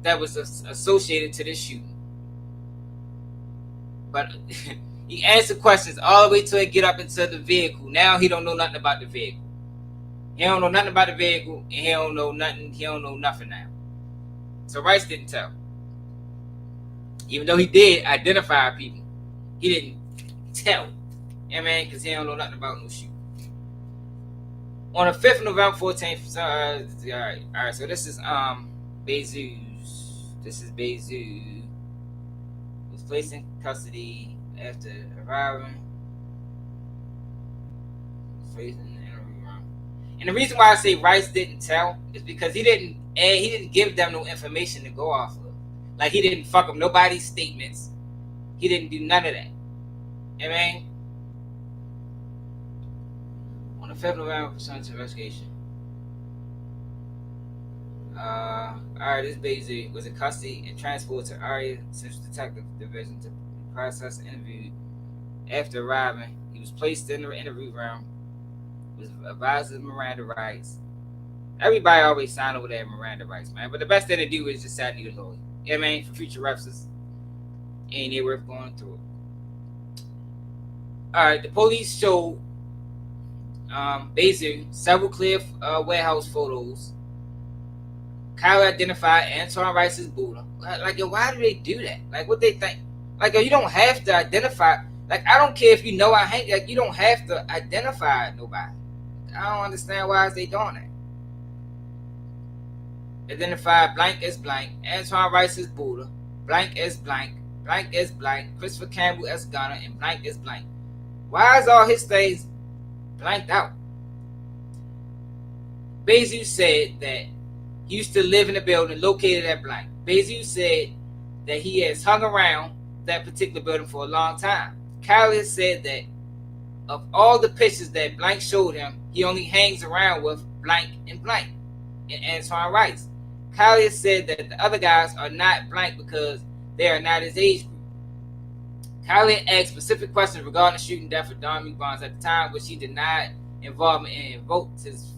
that was associated to this shooting. But he answered questions all the way till he get up into the vehicle. Now he don't know nothing about the vehicle. He don't know nothing about the vehicle, and he don't know nothing now. So Rice didn't tell. Even though he did identify people, he didn't tell. Yeah, man, because he don't know nothing about no shooting. On the 5th of November 14th, all right, so this is Bayzoo's. This is Bayzoo. Was placed in custody after arriving. And the reason why I say Rice didn't tell is because he didn't give them no information to go off of. Like, he didn't fuck up nobody's statements. He didn't do none of that. You know what I mean? On the 5th of November, pursuant to investigation. Alright, this Bayzoo was in custody and transported to Area Central Detective Division to process and interview. After arriving, he was placed in the interview room, was advised of Miranda rights. Everybody always sign over there Miranda rights, man. But the best thing to do is just sign the lawyer. You know what I mean? For future references. Ain't it worth going through it. Alright, the police showed Bayzoo, several clear warehouse photos. Kyle identified Antoine Rice as Buddha. Like, yo, why do they do that? Like, what they think? Like, yo, you don't have to identify. Like, I don't care if you know I hang. Like, you don't have to identify nobody. I don't understand why is they doing that. Identify blank as blank. Antoine Rice as Buddha. Blank as blank. Blank as blank. Christopher Campbell as Gunner. And blank as blank. Why is all his things blanked out? Bayzoo said that he used to live in a building located at blank. Bayzoo said that he has hung around that particular building for a long time. Kyle has said that of all the pictures that blank showed him, he only hangs around with blank and Antoine Rice. Kyle has said that the other guys are not blank because they are not his age group. Kyle asked specific questions regarding the shooting death of Don Bonds at the time, which he denied involvement and invoked his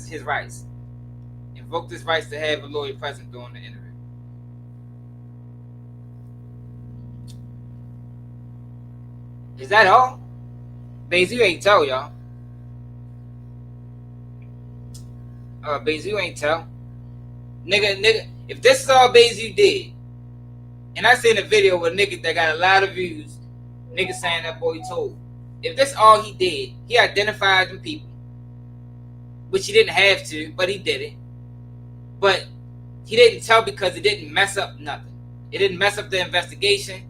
his rights. Invoked his rights to have a lawyer present during the interview. Is that all? Bayzoo ain't tell y'all. Bayzoo ain't tell. Nigga, if this is all Bayzoo did, and I seen a video with a nigga that got a lot of views, nigga saying that boy told. If that's all he did, he identified them people, which he didn't have to, but he did it. But he didn't tell because it didn't mess up nothing. It didn't mess up the investigation.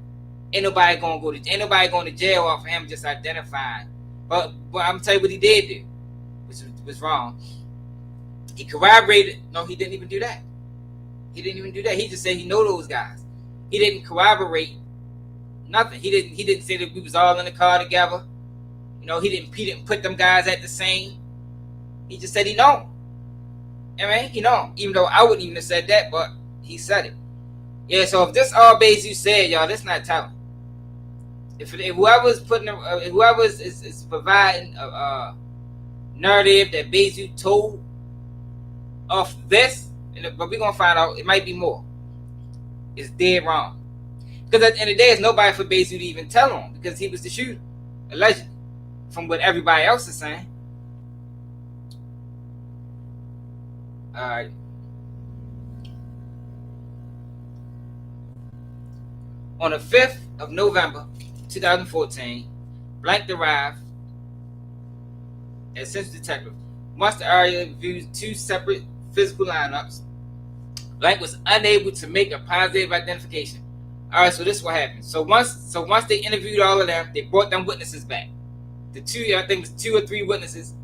Ain't nobody going to jail off of him just identifying. But I'm tell you what he did do, which was wrong. He corroborated. No, he didn't even do that. He just said he know those guys. He didn't corroborate nothing. He didn't say that we was all in the car together. You know, he didn't put them guys at the same. He just said he know. I mean, he know. Even though I wouldn't even have said that, but he said it. Yeah. So if this all Bayzoo said, y'all, that's not telling. If whoever's is providing a narrative that Bayzoo told off this, but we're gonna find out it might be more. It's dead wrong. Because at the end of the day, there's nobody for Bayzoo to even tell on because he was the shooter, allegedly, from what everybody else is saying. All right. On the 5th of November, 2014, Blank arrived as Central Detective. Once the area viewed two separate physical lineups, Blank was unable to make a positive identification. All right, so this is what happened. So once they interviewed all of them, they brought them witnesses back. The two, I think it was 2 or 3 witnesses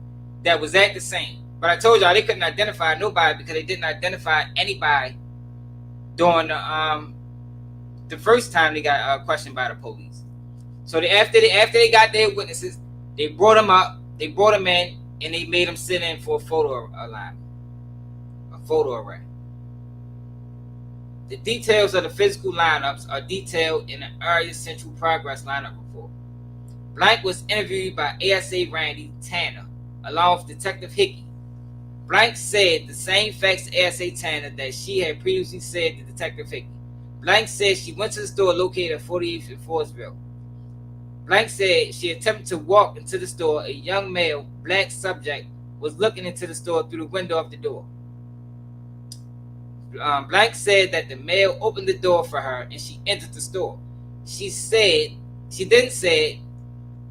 that was at the scene. But I told y'all they couldn't identify nobody because they didn't identify anybody during the first time they got questioned by the police. So after they got their witnesses, they brought them up, they brought them in, and they made them sit in for a photo array. The details of the physical lineups are detailed in the Area Central Progress lineup report. Blank was interviewed by ASA Randy Tanner, along with Detective Hickey. Blank said the same facts to ASA Tanner that she had previously said to Detective Hickey. Blank said she went to the store located at 48th and Forestville. Blank said she attempted to walk into the store. A young male, black subject, was looking into the store through the window of the door. Blank said that the male opened the door for her and she entered the store. She then said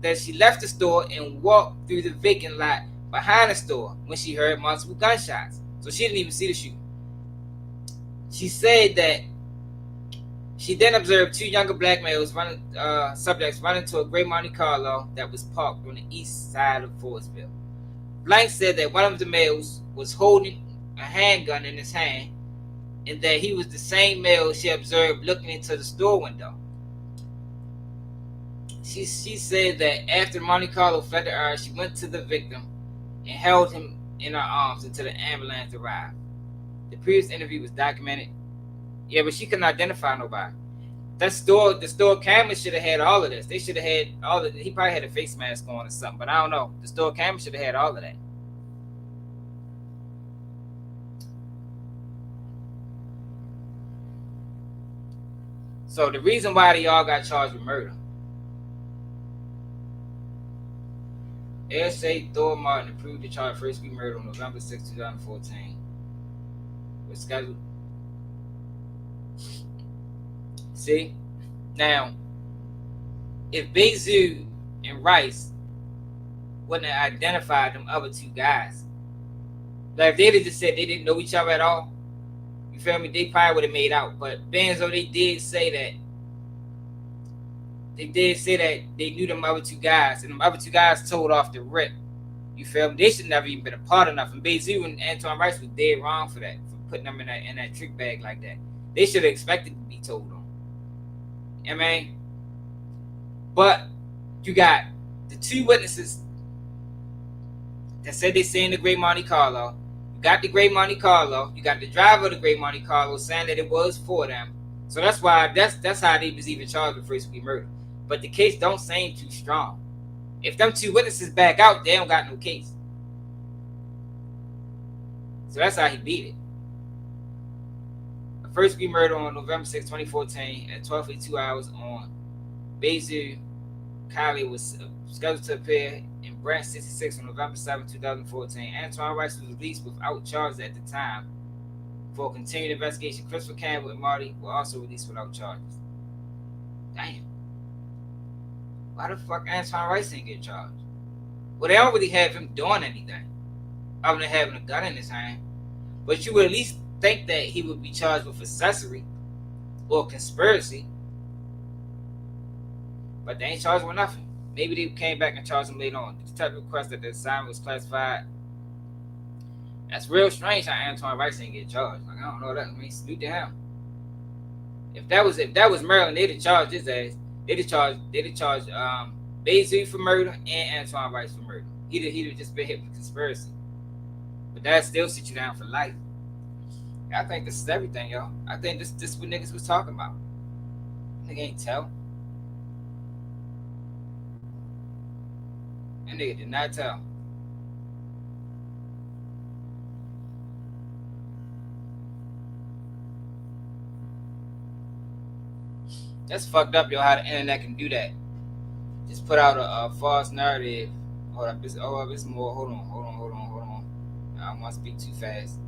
that she left the store and walked through the vacant lot behind the store when she heard multiple gunshots. So she didn't even see the shooting. She said that she then observed 2 younger black males subjects running to a gray Monte Carlo that was parked on the east side of Forestville. Blank said that one of the males was holding a handgun in his hand and that he was the same male she observed looking into the store window. She said that after Monte Carlo fled the area, she went to the victim and held him in her arms until the ambulance arrived. The previous interview was documented. Yeah, but she couldn't identify nobody. The store camera should have had all of this. They should have had all of it. He probably had a face mask on or something, but I don't know. The store camera should have had all of that. So the reason why they all got charged with murder ASA Thor Martin approved the charge of first-degree murder on November 6, 2014. Was scheduled. See? Now, if Bayzoo and Rice wouldn't have identified them other two guys, like if they'd have just said they didn't know each other at all, you feel me? They probably would have made out. But Bayzoo, they did say that they knew them other two guys, and them other two guys told off the rip. You feel me? They should never even been a part of nothing. Bayzoo and Antoine Rice was dead wrong for that, for putting them in that trick bag like that. They should have expected to be told on. You know what I mean? But you got the two witnesses that said they seen the Great Monte Carlo. You got the Great Monte Carlo. You got the driver of the Great Monte Carlo saying that it was for them. So that's why that's how they was even charged with first-degree murder. But the case don't seem too strong. If them two witnesses back out, they don't got no case. So that's how he beat it. A first-degree murder on November 6, 2014 at 12:02 hours on Bayzoo. Kylie was scheduled to appear in Branch 66 on November 7, 2014. Antoine Rice was released without charges at the time for continued investigation. Christopher Campbell and Marty were also released without charges. Damn. Why the fuck Antoine Rice didn't get charged? Well, they don't really have him doing anything other than having a gun in his hand. But you would at least think that he would be charged with accessory or conspiracy. But they ain't charged with nothing. Maybe they came back and charged him later on. The detective requested that the assignment was classified. That's real strange how Antoine Rice didn't get charged. Like, I don't know that. I mean, salute to him. If that was Maryland, they'd have charged his ass. They'd have charged Bayzoo for murder and Antoine Rice for murder. He'd have just been hit with conspiracy. But that still sit you down for life. I think this is everything, y'all. I think this is what niggas was talking about. Nigga ain't tell. That nigga did not tell. That's fucked up, yo, how the internet can do that. Just put out a false narrative. Hold up, it's more. Hold on. I don't want to speak too fast.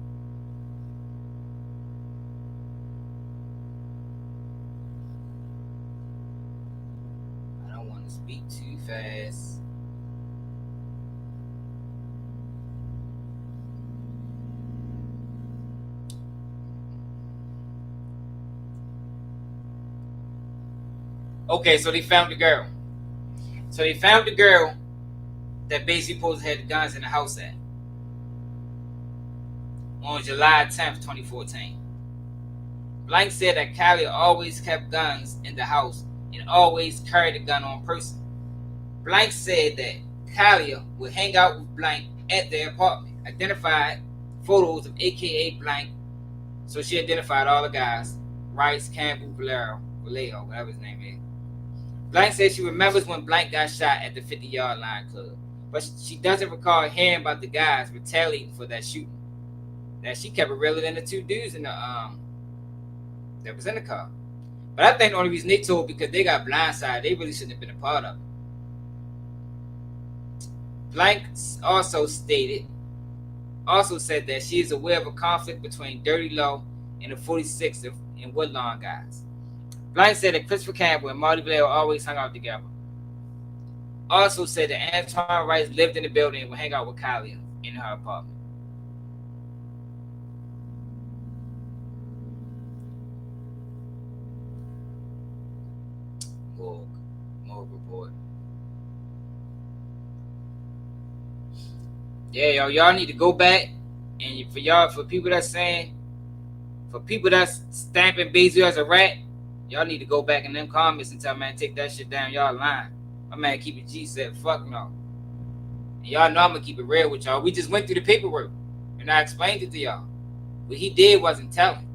I don't want to speak too fast. Okay, so they found the girl. So they found the girl that basically supposed to have the guns in the house at on July 10th, 2014. Blank said that Kylie always kept guns in the house and always carried a gun on person. Blank said that Kylie would hang out with Blank at their apartment. Identified photos of AKA Blank, so she identified all the guys. Rice, Campbell, Vallejo, whatever his name is. Blank said she remembers when Blank got shot at the 50-yard line club, but she doesn't recall hearing about the guys retaliating for that shooting. That she kept it realer than the two dudes in the that was in the car. But I think the only reason they told because they got blindsided, they really shouldn't have been a part of it. Blank also said that she is aware of a conflict between Dirty Low and the 46 and Woodlawn guys. Blank said that Christopher Campbell and Marty Vallejo always hung out together. Also said that Antoine Rice lived in the building and would hang out with Kylie in her apartment. Morgue report. Yeah, y'all need to go back and for people that's stamping Bayzoo as a rat, y'all need to go back in them comments and tell man take that shit down. Y'all lying. My man Keep It G said fuck no. And y'all know I'm gonna keep it real with y'all. We just went through the paperwork and I explained it to y'all. What he did wasn't telling.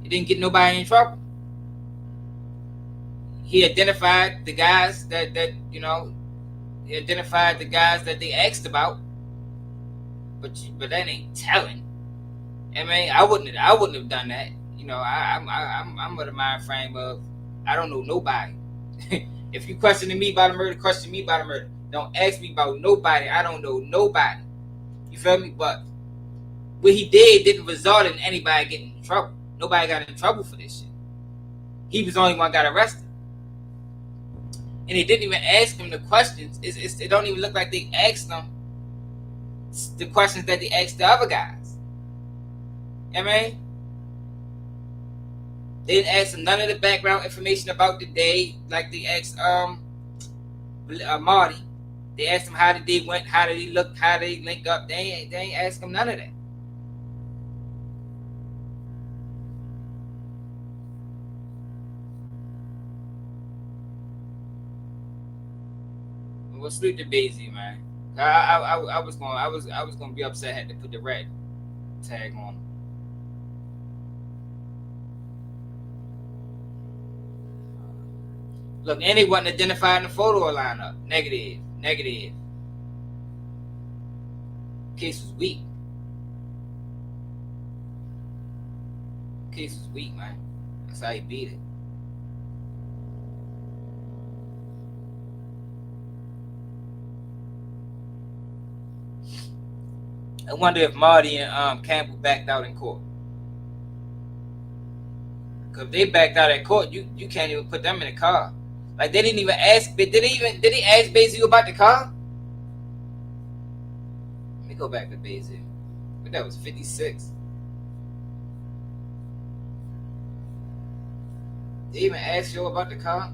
He didn't get nobody in trouble. He identified the guys that he identified the guys that they asked about. But that ain't telling. I mean, I wouldn't have done that. You know, I'm of the mind frame of I don't know nobody. If you questioning me about the murder, question me about the murder. Don't ask me about nobody. I don't know nobody. You feel me? But what he didn't result in anybody getting in trouble. Nobody got in trouble for this shit. He was the only one got arrested. And they didn't even ask him the questions. It don't even look like they asked him the questions that they asked the other guys. You know what I mean? They didn't ask him none of the background information about the day, like they asked Marty. They asked him how the day went, how did he look, how did he link up. They ain't ask him none of that. We'll sleep the Bayzoo, man. I was gonna be upset. I had to put the red tag on. Look, and they wasn't identified in the photo lineup. Negative. Case was weak. Case was weak, man. That's how you beat it. I wonder if Marty and Campbell backed out in court. Cause if they backed out at court, you can't even put them in the car. Like they didn't even ask. Did they ask Bayzoo about the car? Let me go back to Bayzoo. But that was 56. They even ask you about the car?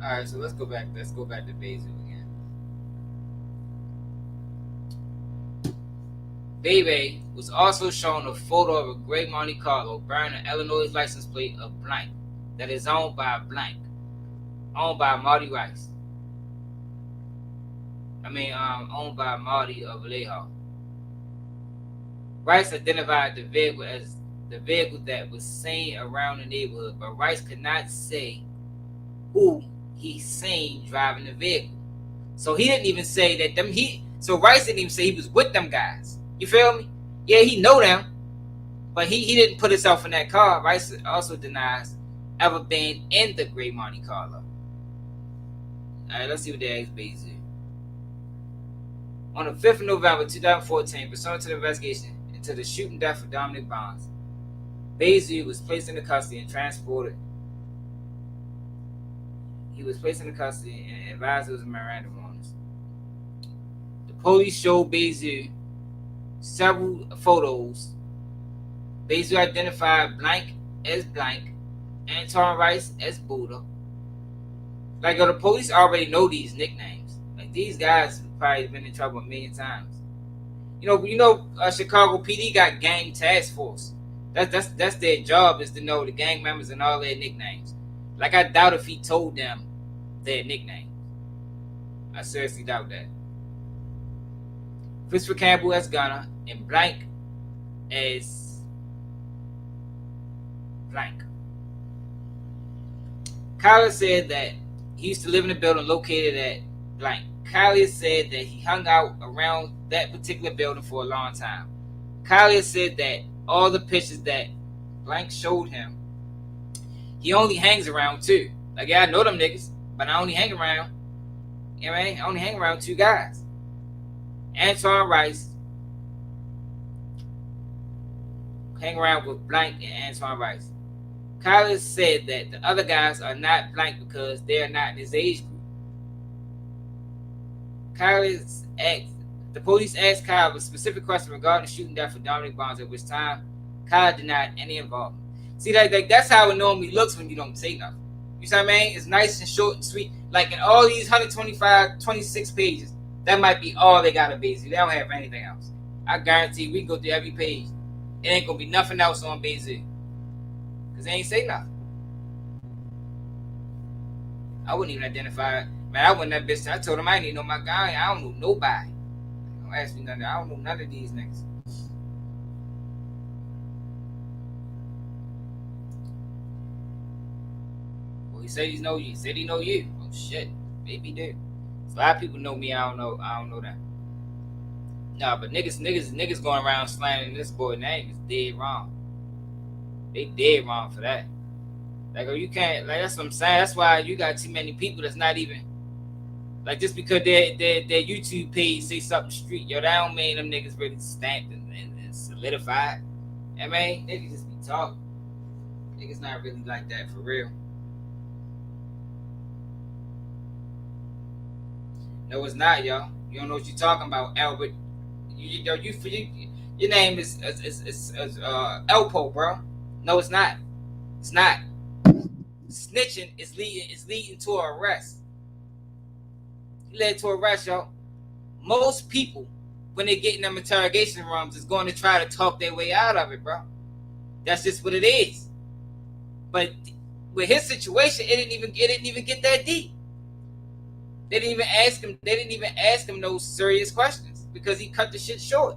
All right, so let's go back. Let's go back to Bayzoo again. Bebe was also shown a photo of a gray Monte Carlo bearing an Illinois license plate of blank that is owned by blank, owned by Marty Rice. Owned by Marty Vallejo. Rice identified the vehicle as the vehicle that was seen around the neighborhood, but Rice could not say who he seen driving the vehicle. So he didn't even say that them. So Rice didn't even say he was with them guys. You feel me? Yeah, he know them, but he didn't put himself in that car. Rice also denies ever being in the gray Monte Carlo. All right, let's see what they asked Bayzoo. On the 5th of November 2014, pursuant to the investigation into the shooting death of Dominic Bonds, Bayzoo was placed into custody and transported. He was placed into custody and advised it was a Miranda warnings. The police showed Bayzoo several photos. Bayzoo identified blank as blank, Antoine Rice as Buddha. Like, the police already know these nicknames. Like, these guys have probably been in trouble a million times. Chicago PD got gang task force. That's their job, is to know the gang members and all their nicknames. Like, I doubt if he told them their nickname. I seriously doubt that. Christopher Campbell as Gunner and blank as blank. Kyler said that he used to live in a building located at blank. Kyler said that he hung out around that particular building for a long time. Kyler said that all the pictures that blank showed him, he only hangs around two. Like, yeah, I know them niggas, but I only hang around, you know what I mean? I only hang around two guys. Antoine Rice, hang around with blank and Antoine Rice. Kyler said that the other guys are not blank because they're not in his age group. The police asked Kyler a specific question regarding the shooting death of Dominic Bonds, at which time Kyler denied any involvement. See, like that's how it normally looks when you don't say nothing. You see what I mean? It's nice and short and sweet. Like, in all these 125, 26 pages, that might be all they got to Bayzoo. They don't have anything else. I guarantee we go through every page. It ain't gonna be nothing else on Bayzoo. Cause they ain't say nothing. I wouldn't even identify it. Man, I wouldn't that bitch. I told him I didn't even know my guy. I don't know nobody. Don't ask me nothing. I don't know none of these niggas. Well, he said he know you. He said he know you. Oh shit. Maybe he did. So a lot of people know me. I don't know that. Nah, but niggas going around slandering this boy name is dead wrong. They dead wrong for that. Like, oh, you can't. Like, that's what I'm saying. That's why you got too many people that's not even. Like, just because their YouTube page say something street, yo, that don't mean them niggas really stamped and solidified. I mean, niggas just be talking. Niggas not really like that for real. No, it's not, y'all. You don't know what you're talking about, Albert. Your name is Elpo, bro. No, it's not. It's not. Snitching is leading to an arrest. It led to arrest, y'all. Most people, when they get in them interrogation rooms, is going to try to talk their way out of it, bro. That's just what it is. But with his situation, it didn't even get that deep. They didn't even ask him no serious questions because he cut the shit short.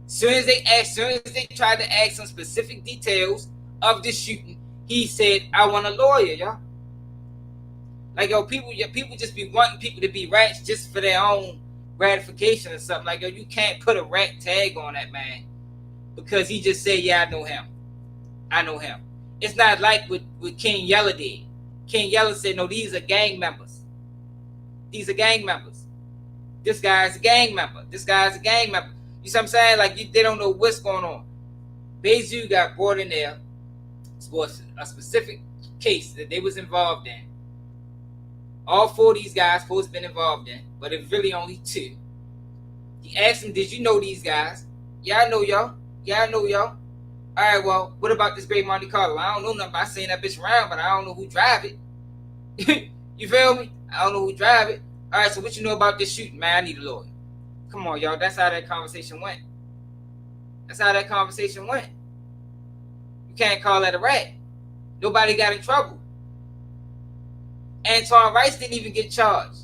Soon as they tried to ask some specific details of the shooting, he said, "I want a lawyer, y'all." Like, yo, people just be wanting people to be rats just for their own gratification or something. Like, yo, you can't put a rat tag on that man because he just said, "Yeah, I know him. I know him." It's not like what King Yeller did. King Yeller said, "No, these are gang members. These are gang members. This guy's a gang member. This guy's a gang member." You see what I'm saying? Like, they don't know what's going on. Bayzoo got brought in there for a specific case that they was involved in. All four of these guys supposed to been involved in, but it's really only two. He asked him, "Did you know these guys?" "Yeah, I know y'all. Yeah, I know y'all." "All right, well, what about this great Monte Carlo?" "I don't know nothing about seeing that bitch around, but I don't know who drive it." You feel me? "I don't know who drive it." "All right, so what you know about this shooting?" "Man, I need a lawyer." Come on, y'all. That's how that conversation went. That's how that conversation went. You can't call that a rat. Nobody got in trouble. Antoine Rice didn't even get charged.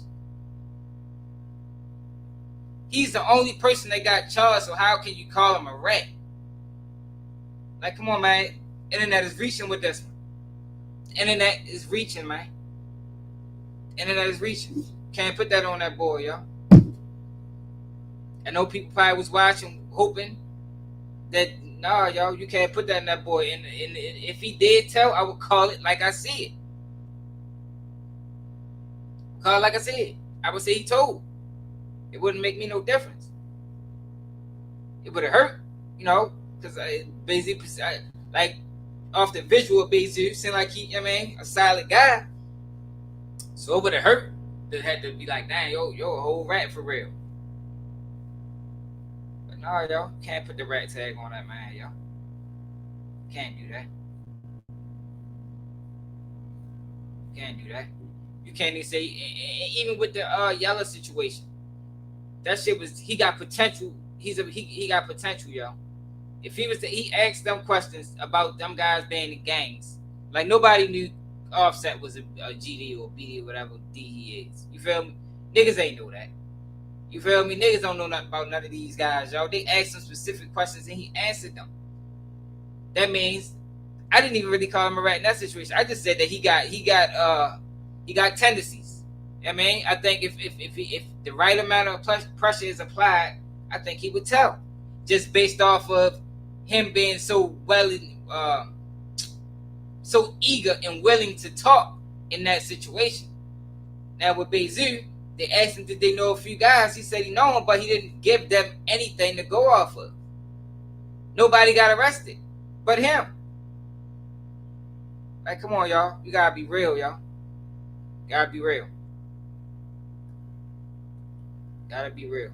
He's the only person that got charged, so how can you call him a rat? Like, come on, man. Internet is reaching with this one. Internet is reaching, man. Internet is reaching. Can't put that on that boy, y'all. I know people probably was watching, hoping that, nah, y'all, you can't put that in that boy. And if he did tell, I would call it like I see it. Call it like I said. I would say he told. It wouldn't make me no difference. It would have hurt, you know, because Bayzoo, like, off the visual of Bayzoo, seemed like he, I mean, a solid guy. So it would have hurt. It had to be like, dang, yo, a whole rat for real. But no, y'all, can't put the rat tag on that man, y'all. Can't do that. Can't do that. You can't even say, even with the Yeller situation, that shit was, he got potential. He got potential, yo. If he was to, he asked them questions about them guys being in gangs. Like, nobody knew Offset was a GD or BD or whatever D he is. You feel me? Niggas ain't know that. You feel me? Niggas don't know nothing about none of these guys, y'all. They asked him specific questions and he answered them. That means I didn't even really call him a rat in that situation. I just said that he got tendencies. I mean, I think if the right amount of pressure is applied, I think he would tell, just based off of him being so so eager and willing to talk in that situation. Now with Bayzoo, they asked him, did they know a few guys? He said he know them, but he didn't give them anything to go off of. Nobody got arrested but him. Like, come on, y'all. You gotta be real, y'all. Gotta be real. Gotta be real.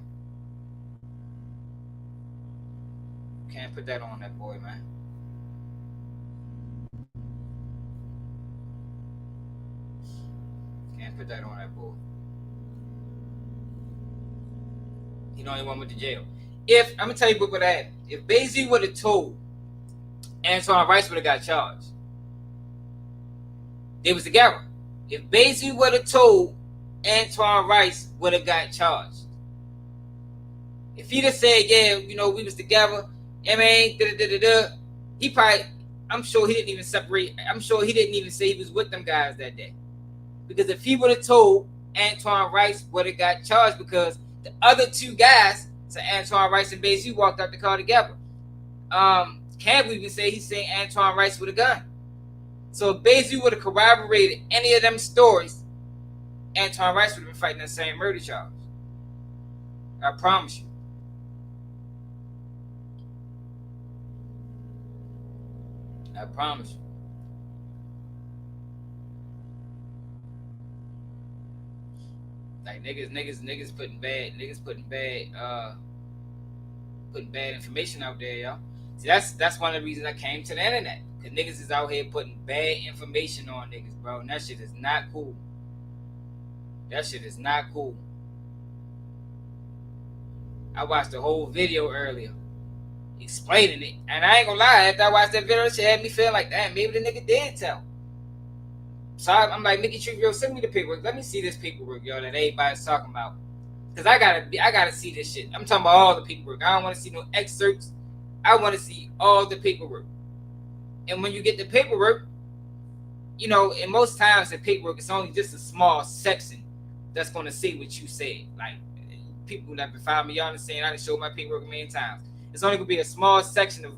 Can't put that on that boy, man. Can't put that on that boy. He the only one went to jail. If I'm gonna tell you what would have happened. If Bayzoo would have told, Antoine Rice would have got charged. They was together. If Bayzoo would have told, Antoine Rice would have got charged. If he'd have said, yeah, you know, we was together, he probably, I'm sure he didn't even separate. I'm sure he didn't even say he was with them guys that day. Because if he would have told, Antoine Rice would have got charged, because the other two guys, so Antoine Rice and Bayzoo, walked out the car together. Campbell even said he seen Antoine Rice with a gun. So if Bayzoo would have corroborated any of them stories, Antoine Rice would have been fighting the same murder charge. I promise you. I promise you. Like niggas putting bad information out there, y'all. See, that's one of the reasons I came to the internet. Cause niggas is out here putting bad information on niggas, bro. And that shit is not cool. That shit is not cool. I watched the whole video earlier explaining it. And I ain't gonna lie, after I watched that video, that shit had me feeling like, damn, maybe the nigga did tell. So I'm like, Mickey Tree, yo, send me the paperwork. Let me see this paperwork, yo, that everybody's talking about. Cause I gotta see this shit. I'm talking about all the paperwork. I don't want to see no excerpts. I want to see all the paperwork. And when you get the paperwork, you know, and most times the paperwork is only just a small section that's gonna say what you said. Like, people that find me, y'all understand, I done showed my paperwork many times. It's only gonna be a small section of,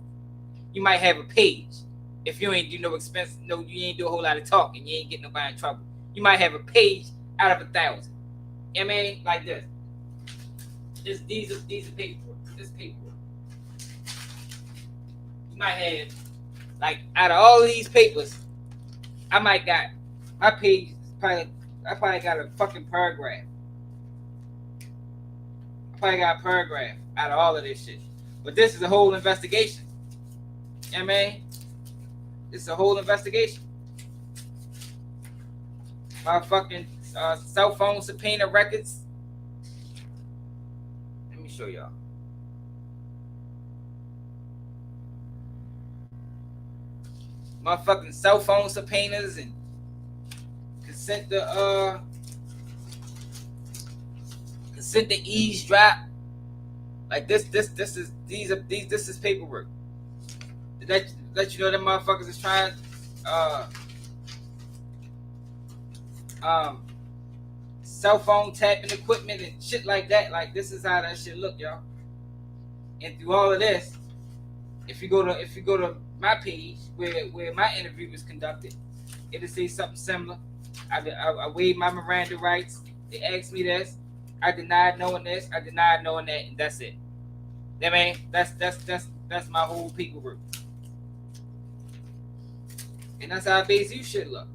you might have a page. If you ain't do no expense, no, you ain't do a whole lot of talking, you ain't get nobody in trouble. You might have a page out of 1,000. I mean, like this. These are paperwork. This paperwork. You might have, like, out of all of these papers, I might got, my page is probably, I probably got a fucking paragraph. I probably got a paragraph out of all of this shit. But this is a whole investigation. You know what I mean? This is a whole investigation. My fucking cell phone subpoena records. Let me show y'all. My fucking cell phone subpoenas and consent to eavesdrop. Like this is paperwork. Let you know that motherfuckers is trying cell phone tapping equipment and shit like that. Like, this is how that shit look, y'all. And through all of this, if you go to my page where my interview was conducted, it'll say something similar. I waived my Miranda rights. They asked me this. I denied knowing this. I denied knowing that, and that's it. I mean, that's my whole paperwork. And that's how Bayzoo should look.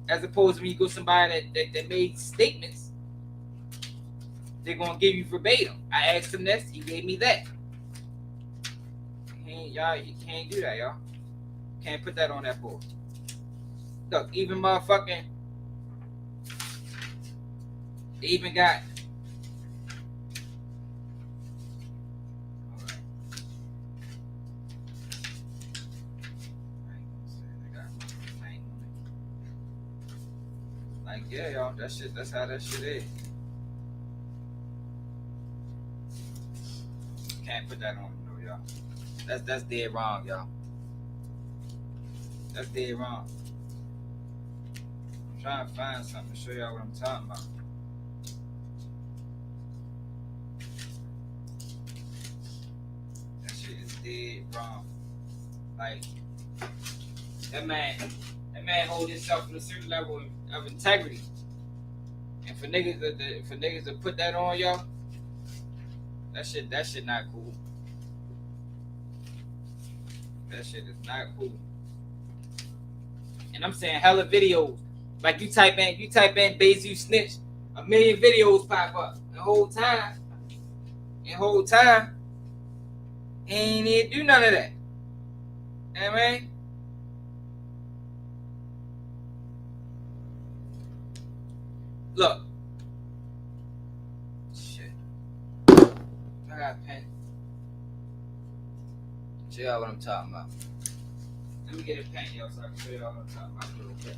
As opposed to when you go to somebody that made statements, they're gonna give you verbatim. I asked him this, he gave me that. Y'all, you can't do that, y'all. Can't put that on that board. Look, even motherfucking, they even got, like, yeah, y'all, that shit, that's how that shit is. Can't put that on, no, y'all. That's dead wrong, y'all. That's dead wrong. I'm trying to find something to show y'all what I'm talking about. That shit is dead wrong. Like, that man hold himself to a certain level of integrity. And for niggas to put that on y'all, that shit not cool. That shit is not cool. And I'm saying hella videos. Like, you type in Bayzoo Snitch, 1 million videos pop up. The whole time, he ain't even do none of that. You know what I mean? Look. Shit. God got a pen. Show y'all what I'm talking about. Let me get a pen, y'all, so I can show y'all what I'm talking about a little bit.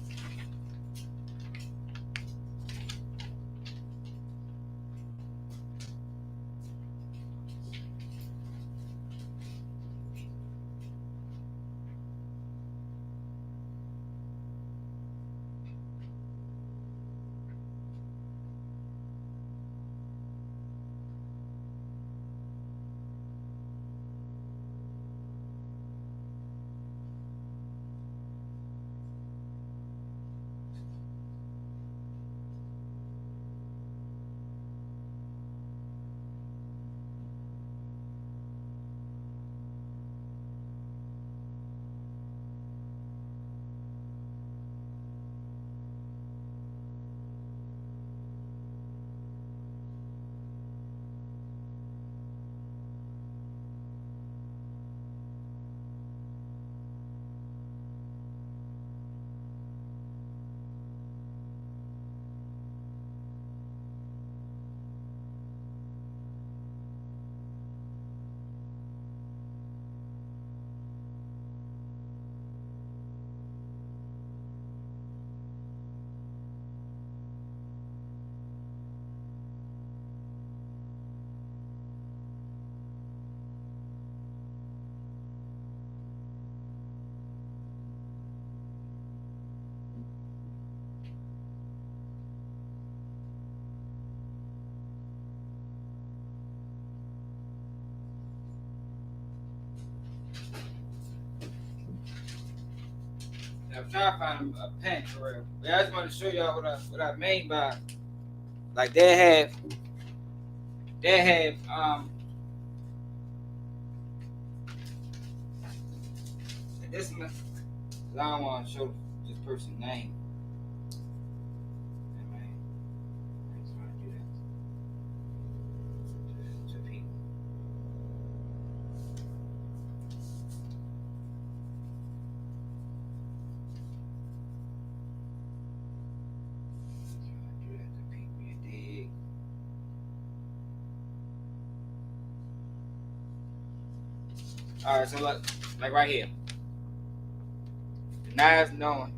I'm trying to find a pen for real. But I just want to show y'all what I mean by, like, they have this one. I don't want to show this person's name. I just want to do that to people. Alright, so look, like right here. The knives knowing.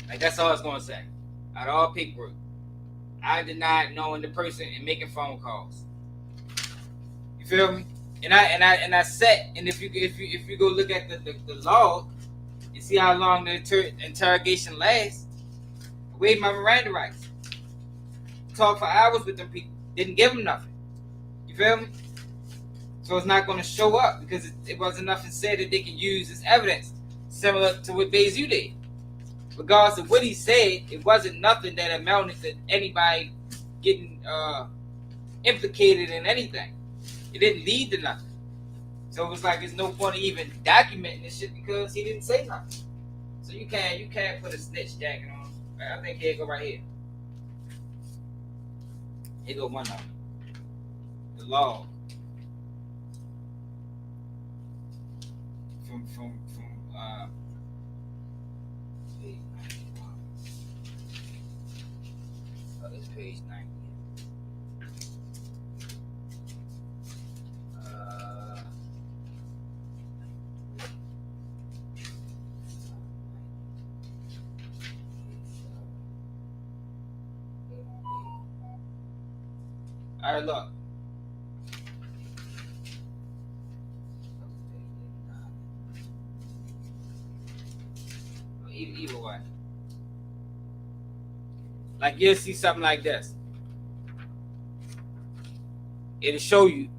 Like, that's all it's gonna say. Out of all paperwork, I denied knowing the person and making phone calls. You feel me? And I set, and if you go look at the log and see how long the interrogation lasts, I waived my Miranda rights. Talked for hours with them people. Didn't give them nothing. You feel me? So it's not going to show up because it wasn't nothing said that they can use as evidence, similar to what Bayzoo did. Regardless of what he said, it wasn't nothing that amounted to anybody getting implicated in anything. It didn't lead to nothing. So it was like there's no point of even documenting this shit because he didn't say nothing. So you can't put a snitch jacket on. I think here go right here. Here go one of them. The law. From page 91. Oh, this page 90. All right, look. Either way. Like, you'll see something like this. It'll show you.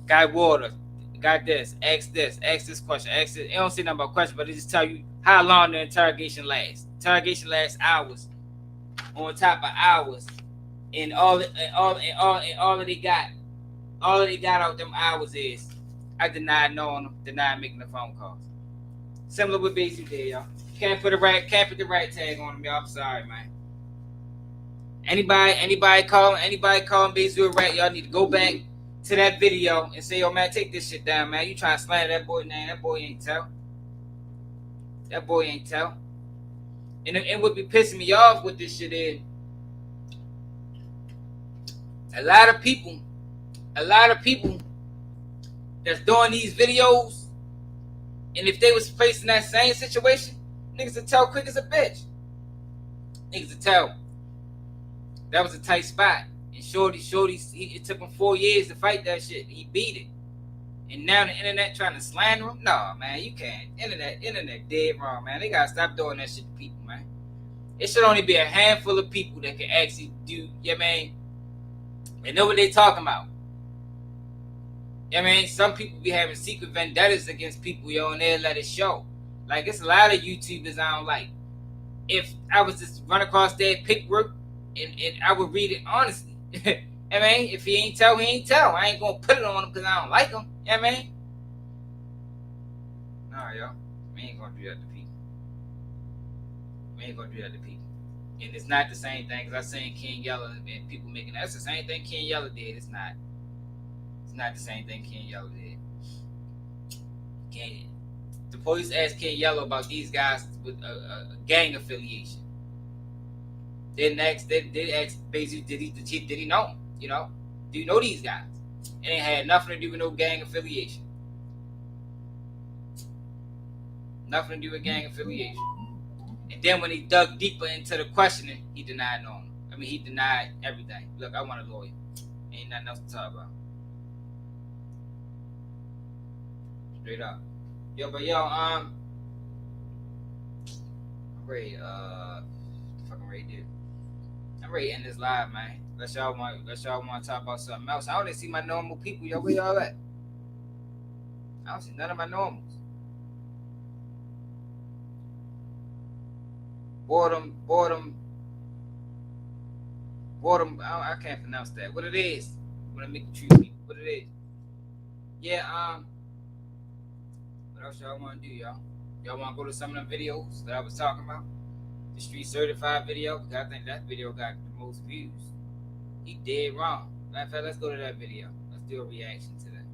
Got water. Got this. Ask this question. Ask this. It don't say nothing about question, but it just tell you how long the interrogation lasts. Interrogation lasts hours. On top of hours. And all that they got out them hours is I denied knowing them, denied making the phone calls. Similar with Bayzoo did, y'all. Can't put the right tag on them, y'all. I'm sorry, man. Anybody calling Bayzoo a rat, y'all need to go back to that video and say, yo, man, take this shit down, man. You trying to slander that boy name? That boy ain't tell. That boy ain't tell. And what be pissing me off with this shit is a lot of people that's doing these videos, and if they was placed in that same situation, niggas would tell quick as a bitch. Niggas would tell. That was a tight spot. And Shorty, it took him 4 years to fight that shit. He beat it. And now the internet trying to slander him? No, man, you can't. Internet dead wrong, man. They gotta stop doing that shit to people, man. It should only be a handful of people that can actually do, yeah, man, and know what they talking about. Yeah, man, some people be having secret vendettas against people, yo, and they let it show. Like, it's a lot of YouTubers I don't like. If I was just run across their pickwork, and I would read it honestly. I mean, if he ain't tell, he ain't tell. I ain't gonna put it on him because I don't like him. You know what I mean? Nah, yo. We ain't gonna do that to people. We ain't gonna do that to people. And it's not the same thing, because I seen King Yellow and people making that's the same thing King Yellow did. It's not the same thing King Yellow did. The police asked King Yellow about these guys with a gang affiliation. They asked Bayzoo, did he know him? You know, do you know these guys? And it had nothing to do with no gang affiliation. Nothing to do with gang affiliation. And then when he dug deeper into the questioning, he denied knowing him. I mean, he denied everything. Look, I want a lawyer. Ain't nothing else to talk about. Straight up. Yo, but I'm ready. Fucking ready, dude. I'm ready to end this live, man. Unless y'all want to talk about something else. I only see my normal people. Yo, where y'all at? I don't see none of my normals. Boredom. I can't pronounce that. What it is? When I make the truth people. What it is? Yeah. What else y'all want to do, y'all? Y'all want to go to some of the videos that I was talking about? The street certified video, because I think that video got the most views. He dead wrong. Matter of fact, let's go to that video. Let's do a reaction to that.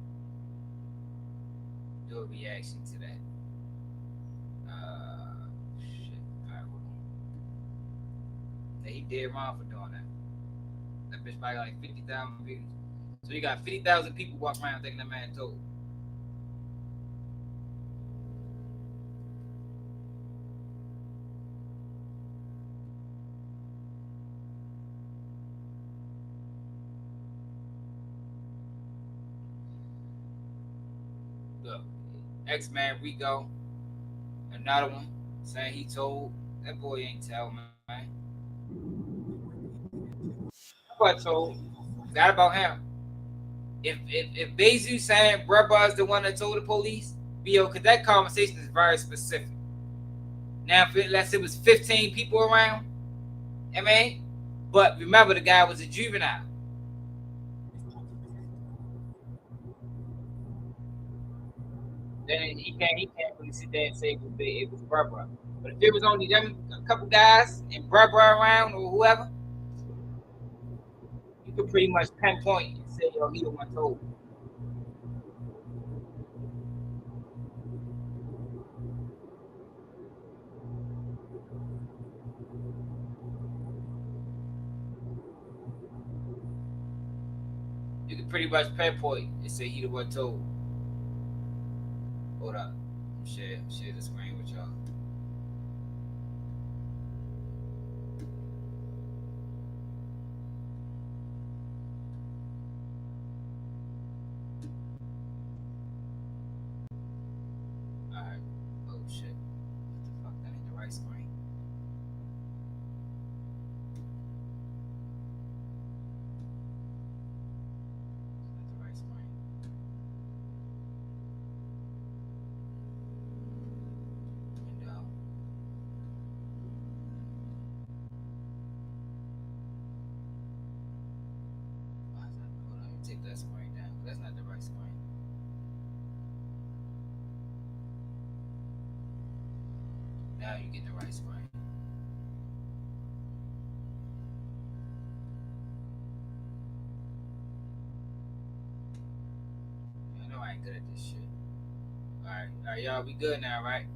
Shit. Alright, hold on. Yeah, he dead wrong for doing that. That bitch probably got like 50,000 views. So you got 50,000 people walking around thinking that man told. Look, X-Man Rico, another one, saying he told. That boy ain't tell, man. That boy told. That about him. If Bayzoo saying Brubba is the one that told the police, because that conversation is very specific. Now, if let's say it was 15 people around, I mean, but remember the guy was a juvenile. Then he can't really sit there and say it was Brubba. But if it was only them a couple guys and Brubba around or whoever, you could pretty much pinpoint and say, yo, he the one told. You could pretty much pinpoint and say he the one told. Hold up. Share the screen with y'all. Alright. Oh shit. What the fuck? That ain't the right screen. That's the right screen. Window. Hold on, let me take that screen down. That's not the right screen. Now you get the right screen. I know I ain't good at this shit. Alright, y'all, we good now, right?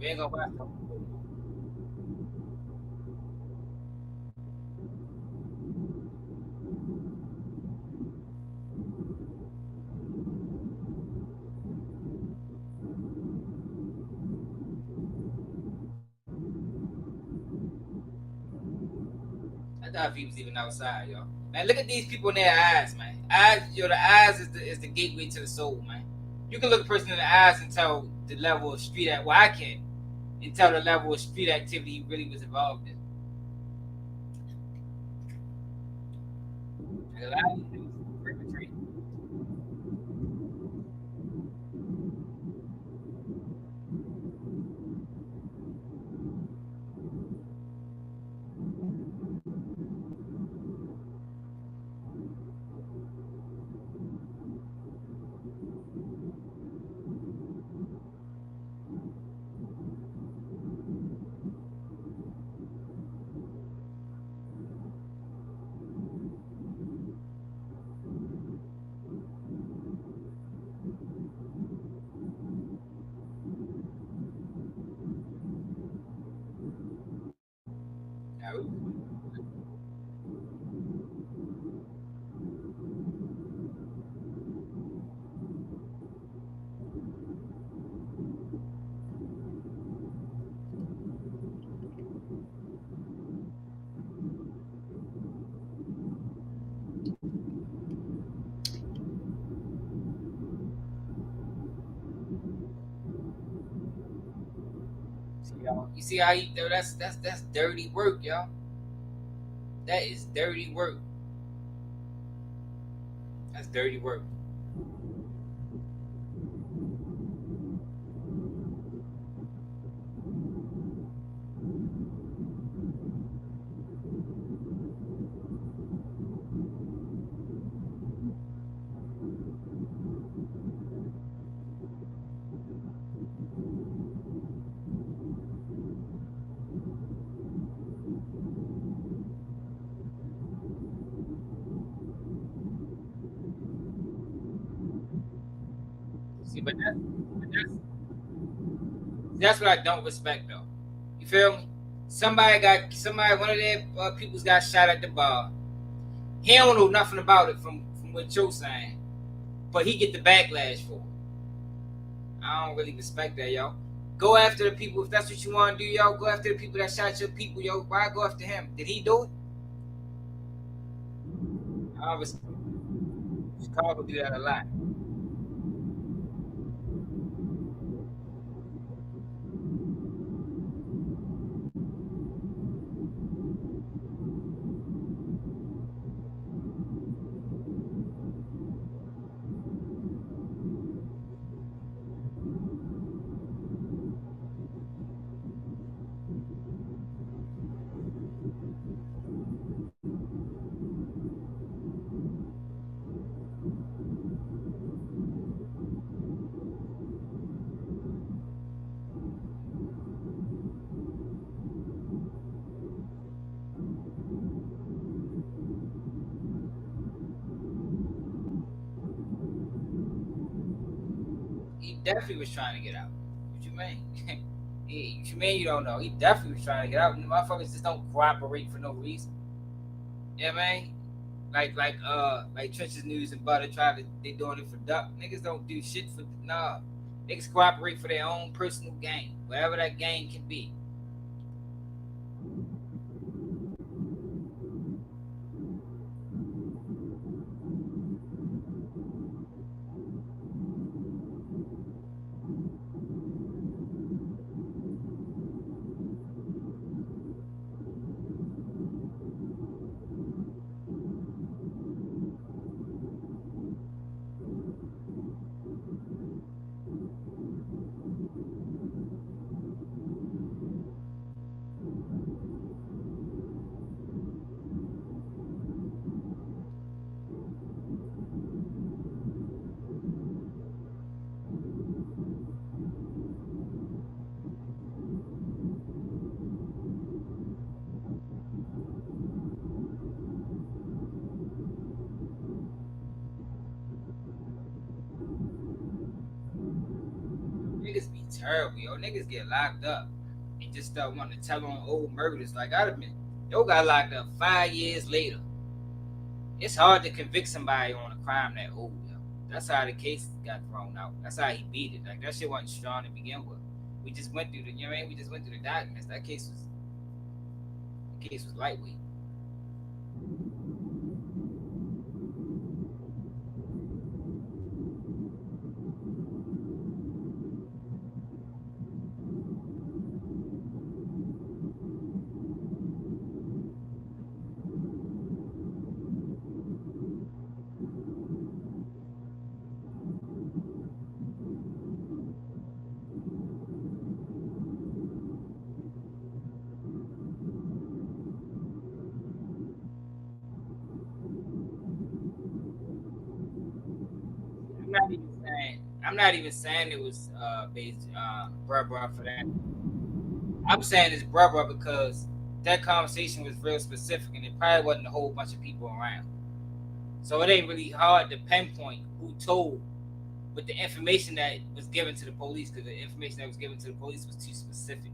We ain't gonna watch no. I thought if he was even outside, yo. Man, look at these people in their eyes, man. Eyes, yo, the eyes is the gateway to the soul, man. You can look a person in the eyes and tell the level of street act. Well, I can, and tell the level of street activity he really was involved in. And a lot of these things perpetrate. You see how he? That's dirty work, y'all. That is dirty work. That's dirty work. See, that's what I don't respect though. You feel me? One of their people's got shot at the bar. He don't know nothing about it from what you're saying, but he get the backlash for it. I don't really respect that, yo. Go after the people if that's what you want to do, yo. Go after the people that shot your people, yo. Why go after him? Did he do it? I was Chicago do that a lot. He definitely was trying to get out. What you mean? What you mean you don't know? He definitely was trying to get out. And the motherfuckers just don't cooperate for no reason. Yeah, man. Like Trenches News and Butter try to they doing it for duck. Niggas don't do shit for nah. Niggas cooperate for their own personal gain, whatever that gain can be. niggas be terrible, yo. Niggas get locked up and just start wanting to tell on old murders. Like I'd have been, yo, got locked up 5 years later. It's hard to convict somebody on a crime that old, yo. That's how the case got thrown out. That's how he beat it. Like that shit wasn't strong to begin with. We just went through the, you know what I mean? We just went through the documents. That case was lightweight. I'm not even saying it was based bruh for that. I'm saying it's bruh because that conversation was real specific and it probably wasn't a whole bunch of people around. So it ain't really hard to pinpoint who told with the information that was given to the police, because the information that was given to the police was too specific.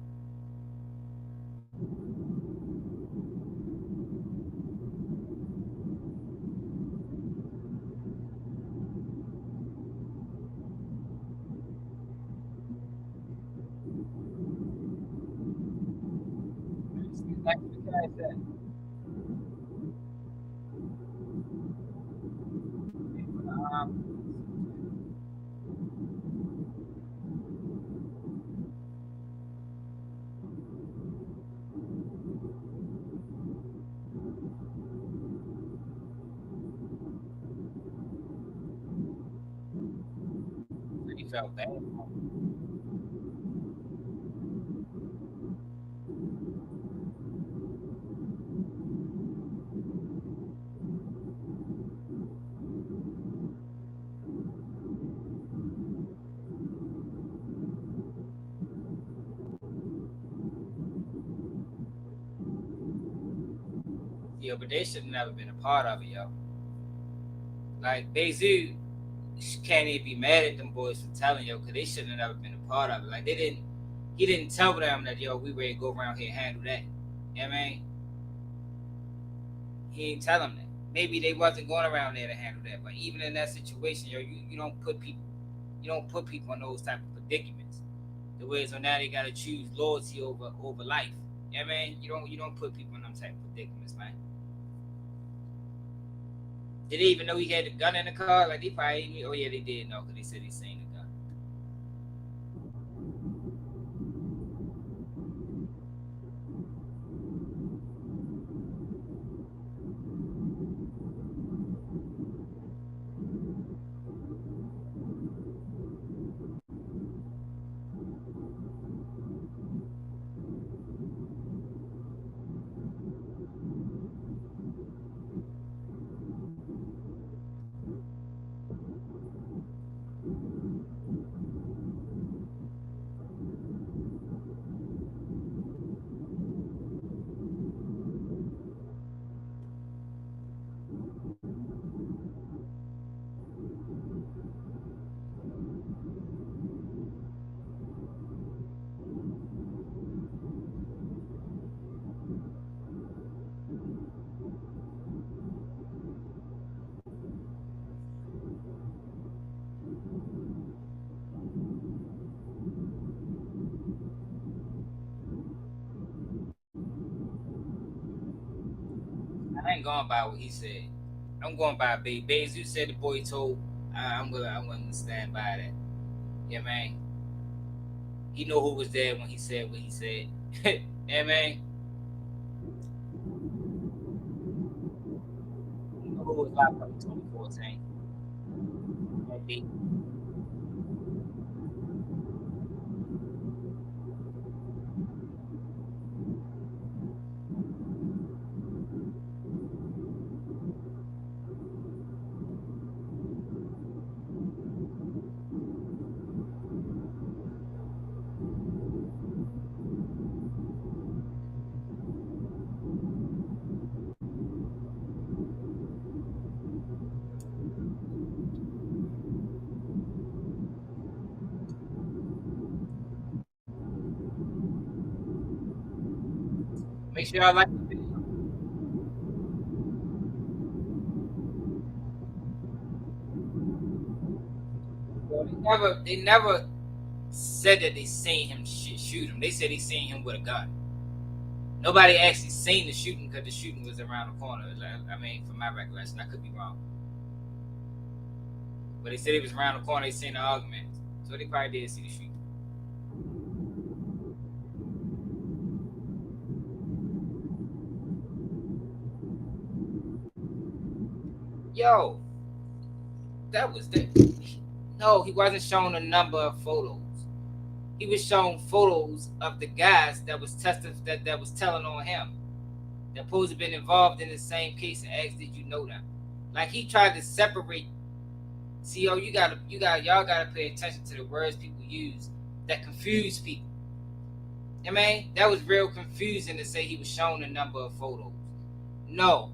Like the guy said, he felt bad. Yeah, but they should have never been a part of it, yo. Like Bayzoo can't even be mad at them boys for telling, yo, because they should have never been a part of it. Like they didn't, he didn't tell them that, yo, we ready to go around here and handle that. You know what I mean? He didn't tell them that. Maybe they wasn't going around there to handle that. But even in that situation, yo, you don't put people, you don't put people in those type of predicaments. The way so now they gotta choose loyalty over life. You know what I mean? You don't put people in them type of predicaments, man. Did they even know he had a gun in the car? Like they probably, oh yeah, they did know because they said they seen the gun. I ain't going by what he said. I'm going by Bayzoo said the boy told. I'm gonna stand by that. Yeah, man. He know who was there when he said what he said. Yeah, man. He know who was locked up in 2014. Maybe. Make sure y'all like the video. They never said that they seen him shoot him. They said they seen him with a gun. Nobody actually seen the shooting because the shooting was around the corner. I mean, from my recollection, I could be wrong. But they said it was around the corner. They seen the argument, so they probably did see the shooting. Yo, that was that. No, he wasn't shown a number of photos. He was shown photos of the guys that was that was telling on him, that supposed to have been involved in the same case, and asked, "Did you know them?" Like he tried to separate. See, y'all gotta pay attention to the words people use that confuse people. I mean, that was real confusing to say he was shown a number of photos. No,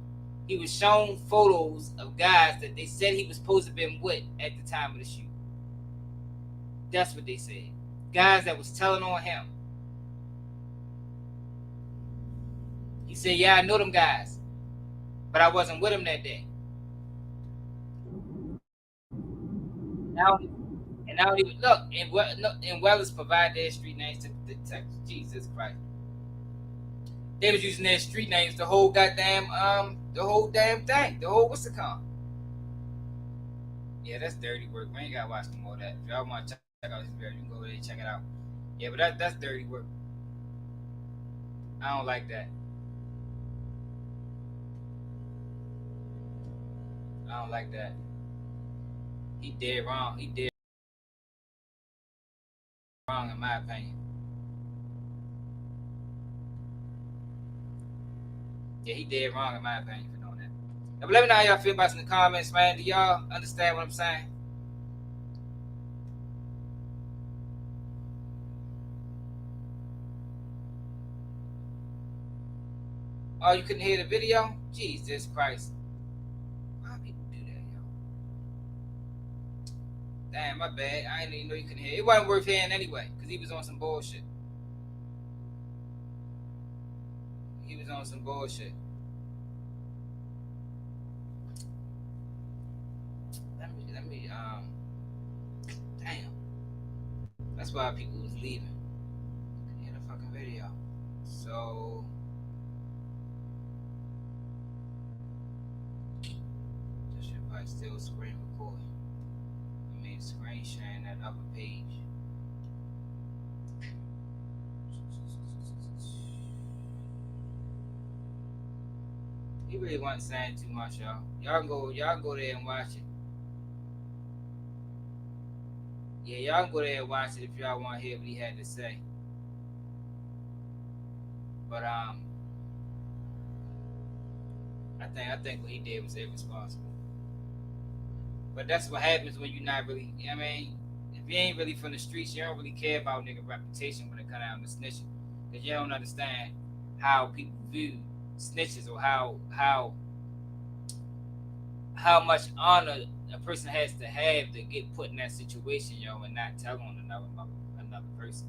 he was shown photos of guys that they said he was supposed to have been with at the time of the shoot. That's what they said. Guys that was telling on him. He said, "Yeah, I know them guys, but I wasn't with them that day." Now, and now he would look and Wellers provide their street names to the detectives. Jesus Christ. They was using their street names the whole goddamn the whole damn thing. The whole what's it called? Yeah, that's dirty work. We ain't gotta watch no more of that. If y'all wanna check out his video, you can go there and check it out. Yeah, but that's dirty work. I don't like that. I don't like that. He dead wrong. He dead wrong in my opinion. Yeah, he dead wrong in my opinion for doing that. Now, but let me know how y'all feel about this in the comments, man. Do y'all understand what I'm saying? Oh, you couldn't hear the video? Jesus Christ. Why people do that, yo? Damn, my bad. I didn't even know you couldn't hear. It wasn't worth hearing anyway, because he was on some bullshit. He was on some bullshit. Let me damn. That's why people was leaving. Couldn't hear the fucking video. So this shit probably still screen recording. I mean screen sharing that upper page. He really wasn't saying too much, y'all. Y'all go there and watch it. Yeah, y'all can go there and watch it if y'all want to hear what he had to say. But I think what he did was irresponsible. But that's what happens when you're not really, you know what I mean? If you ain't really from the streets, you don't really care about nigga reputation when it comes down to snitching. Because you don't understand how people view snitches, or how much honor a person has to have to get put in that situation, yo, and not tell on another person.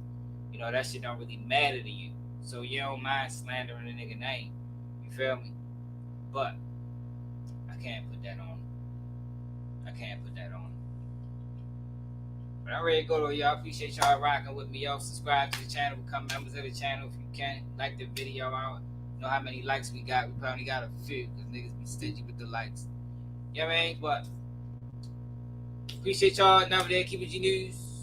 You know, that shit don't really matter to you. So you don't mind slandering a nigga name. You feel me? But I can't put that on. But I'm ready to go though, y'all. Appreciate y'all rocking with me, y'all. Subscribe to the channel, become members of the channel if you can. Like the video. I don't know how many likes we got. We probably got a few because niggas be stingy with the likes. You know what I mean? But appreciate y'all. Never there. Keep it G News.